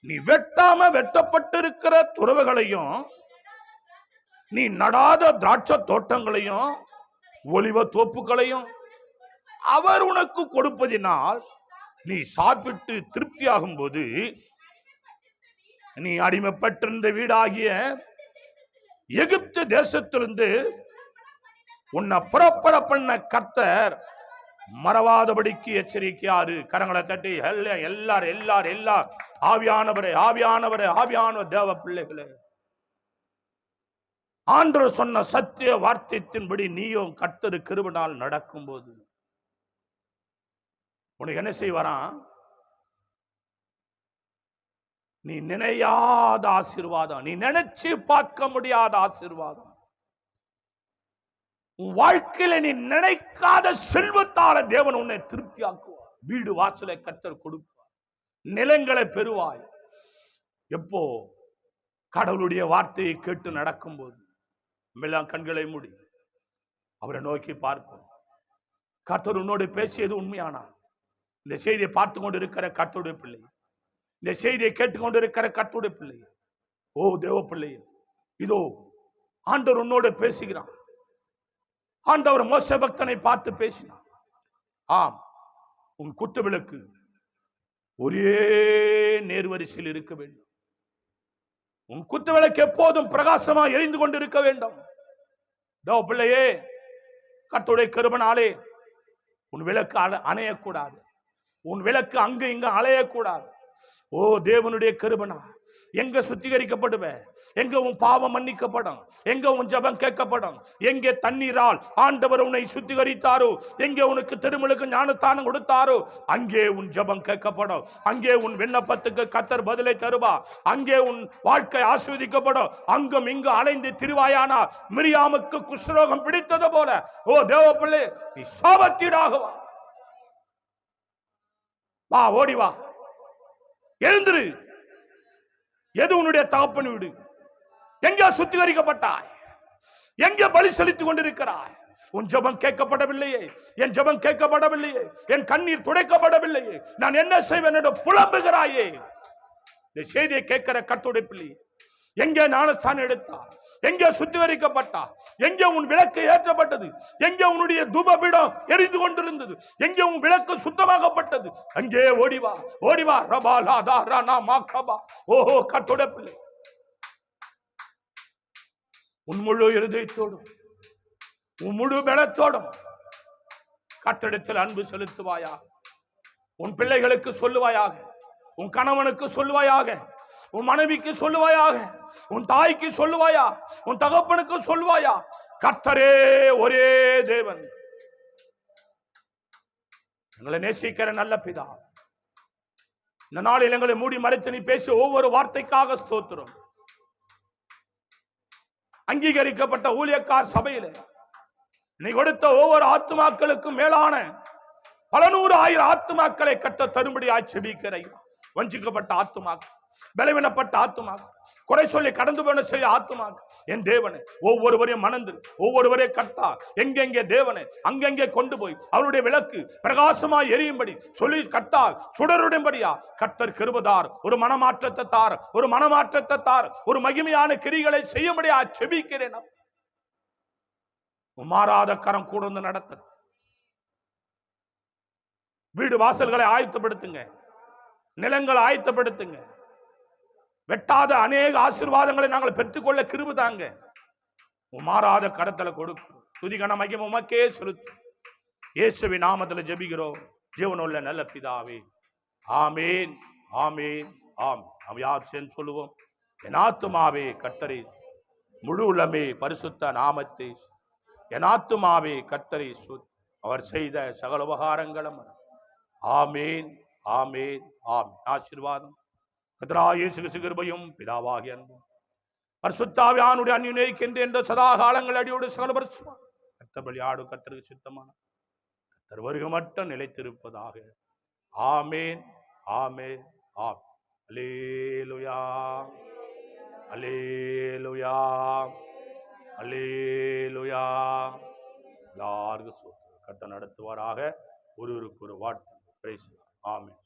S1: நீ வெட்டாம வெட்டப்பட்டிருக்கிற துறவுகளையும், நீ நடாத திராட்சை தோட்டங்களையும், ஒலிவ தோப்புகளையும் அவர் உனக்கு கொடுப்பதினால் நீ சாப்பிட்டு திருப்தியாகும் போது, நீ அடிமைப்பட்டிருந்த வீடாகிய எகிப்து தேசத்திலிருந்து உன்னை புறப்பட பண்ண கர்த்தர் மறவாதபடிக்கு எச்சரிக்கையாரு. கரங்களை தட்டி எல்லாரும் எல்லாரும் எல்லார் ஆவியானவரே ஆவியானவரே ஆவியானவர் தேவ பிள்ளைகளே, ஆண்டவர் சொன்ன சத்திய வார்த்தையின்படி நீயும் கர்த்தர் கிருபையால் நடக்கும் போது உனக்கு என்ன செய்வாராம்? நீ நினையாத ஆசீர்வாதம், நீ நினைச்சு பார்க்க முடியாத ஆசீர்வாதம், உன் வாழ்க்கையில நீ நினைக்காத செல்வத்தால தேவன் உன்னை திருப்தி ஆக்குவார். வீடு வாசலை கர்த்தர் கொடுப்பார், நிலங்களை பெறுவாய். எப்போ? கடவுளுடைய வார்த்தையை கேட்டு நடக்கும் போது. எல்லாம் கண்களை மூடி அவரை நோக்கி பார்ப்போம். கர்த்தர் உன்னோடு பேசியது உண்மையானா? இந்த செய்தியை பார்த்து கொண்டு இருக்கிற கர்த்தருடைய பிள்ளை, இந்த செய்தியை கேட்டுக்கொண்டு இருக்கிற கர்த்தருடைய பிள்ளை, ஓ தேவ பிள்ளை, இதோ ஆண்டவர் உன்னோடு பேசுகிறான். ஆண்டவர் மோசே பக்தனை பார்த்து பேசினார். ஆம், உன் குத்து விளக்கு ஒரே நேர்வரிசையில் இருக்க வேண்டும். உன் குத்து விளக்கு எப்போதும் பிரகாசமா எரிந்து கொண்டு இருக்க வேண்டும். தேவ பிள்ளையே, கர்த்தருடைய கிருபையாலே உன் விளக்கு அணையக்கூடாது. உன் விளக்கு அங்கு இங்கு அலையக்கூடாது. ஓ தேவனுடைய கிருபைனா எங்க சுத்திகரிக்கப்படுவ, எங்க உன் பாவம் மன்னிக்கப்படும், எங்க உன் ஜெபம் கேட்கப்படும், எங்கே தண்ணீரால் ஆண்டவர் உன்னை சுத்திகரித்தாரோ, எங்கே உனக்கு திருமுழுக்கு ஞானத்தானம் கொடுத்தாரோ, அங்கே உன் ஜெபம் கேட்கப்படும், அங்கே உன் விண்ணப்பத்துக்கு கர்த்தர் பதிலை தருவா, அங்கே உன் வாழ்க்கை ஆஸ்வதிக்கப்படும். அங்கும் இங்கு அலைந்து திருவாயானா மிரியாமுக்கு குஷ்ரோகம் பிடித்தது போல, ஓ தேவ பிள்ளை, நீ சாபத்தீடாக வா, ஓடி வா, எழுந்திரு. எது உன்னுடைய தகப்பன் வீடு? எங்கே சுத்திகரிக்கப்பட்டாய்? எங்கே பலி செலுத்திக் கொண்டிருக்கிறாய்? உன் ஜெபம் கேட்கப்படவில்லையே, என் ஜெபம் கேட்கப்படவில்லையே, என் கண்ணீர் துடைக்கப்படவில்லையே, நான் என்ன செய்வேன் என்று புலம்புகிறாயே. இந்த செய்தியை கேட்கிற கர்த்தருடைய பிள்ளை, எங்கே ஞானஸ்தானம் எடுத்தார்? எங்கே சுத்திகரிக்கப்பட்டார்? எங்கே உன் விளக்கு ஏற்றப்பட்டது? எங்கே உன்னுடைய தூபபீடம் எரிந்து கொண்டிருந்தது? எங்கே உன் விளக்கு சுத்தமாகப்பட்டது? அங்கே ஓடிவா, ஓடிவா. ரபா லாதா ரானா மாக்கபா. ஓஹோ கர்த்தருடைய பிள்ளை, உன் முழு இருதயத்தோடும் உன் முழு பலத்தோடும் கர்த்தரிடத்தில் அன்பு செலுத்துவாயா. உன் பிள்ளைகளுக்கு சொல்லுவாயாக, உன் கணவனுக்கு சொல்லுவாயாக, உன் மனைவிக்கு சொல்லுவாயாக, உன் தாய்க்கு சொல்லுவாயா, உன் தகப்பனுக்கு சொல்லுவாயா, கர்த்தரே ஒரே தேவன். எங்களை நேசிக்கிற நல்ல பிதா, இந்த நாளில் எங்களை மூடி மறைத்து நீ பேசி ஒவ்வொரு வார்த்தைக்காக ஸ்தோத்திரம். அங்கீகரிக்கப்பட்ட ஊழியக்கார் சபையில நீ கொடுத்த ஒவ்வொரு ஆத்துமாக்களுக்கும் மேலான பல நூறு ஆயிரம் ஆத்துமாக்களை கட்ட தரும்படி ஆட்சேபிக்கிற வஞ்சிக்கப்பட்ட ஆத்துமாக்கள், பலவீனப்பட்ட ஆத்துமாக்கள், குறை சொல்லி கடந்து போன செய்ய ஆத்துமாக்கள், என் தேவனை ஒவ்வொருவரையும் மணந்து ஒவ்வொருவரையும் கட்டா எங்கெங்கே தேவனை அங்கெங்கே கொண்டு போய் அவருடைய விளக்கு பிரகாசமாய் எரியும்படி சொல்லி கட்டால் சுடருடையபடியா கர்த்தர் கிருபைதார். ஒரு மனமாற்றத்தை தார், ஒரு மனமாற்றத்தை தார், ஒரு மகிமையான கிரிகளை செய்யும்படியா செபிக்கிறேன். மாறாத கரம் கூட வந்து நடத்த. வீடு வாசல்களை ஆயத்தப்படுத்துங்க, நிலங்களை ஆயத்தப்படுத்துங்க. வெட்டாத அநேக ஆசீர்வாதங்களை நாங்கள் பெற்றுக்கொள்ள கிருபை தாங்க. மாறாத கரத்துல கொடுக்கும். துதிகன மகிமை உமக்கே செலுத்து. இயேசுவின் நாமத்தில் ஜெபிக்கிறோம் ஜீவனுள்ள நல்ல பிதாவே, ஆமேன் ஆமேன் ஆம். நாம் யார் சேர்ந்து சொல்லுவோம்? என் ஆத்துமாவே கர்த்தரை, முழு உள்ளமே பரிசுத்த நாமத்தை, என் ஆத்துமாவே கர்த்தரை அவர் செய்த சகல உபகாரங்களும். ஆமேன் ஆமேன் ஆம். ஆசீர்வாதம் கர்த்தராகிய இயேசு கிறிஸ்து கிருபையும் பிதாவாகிய அன்பும் பரிசுத்த ஆவியானவருடைய அந்நியனைக்கின்ற என்ற சதா காலங்கள் அடியோடு சகல பரிசுத்தம் கர்த்தர் பலியாடு கர்த்தருக்கு சித்தமான கர்த்தர் வருகை மட்டும் நிலைத்திருப்பதாக. ஆமேன் ஆமேன் ஆம். அல்லேலூயா அல்லேலூயா அல்லேலூயா. எல்லாருக்கும் கர்த்தர் நடத்துவாராக. ஒருவருக்கு ஒரு வாழ்த்து. ஆமென்.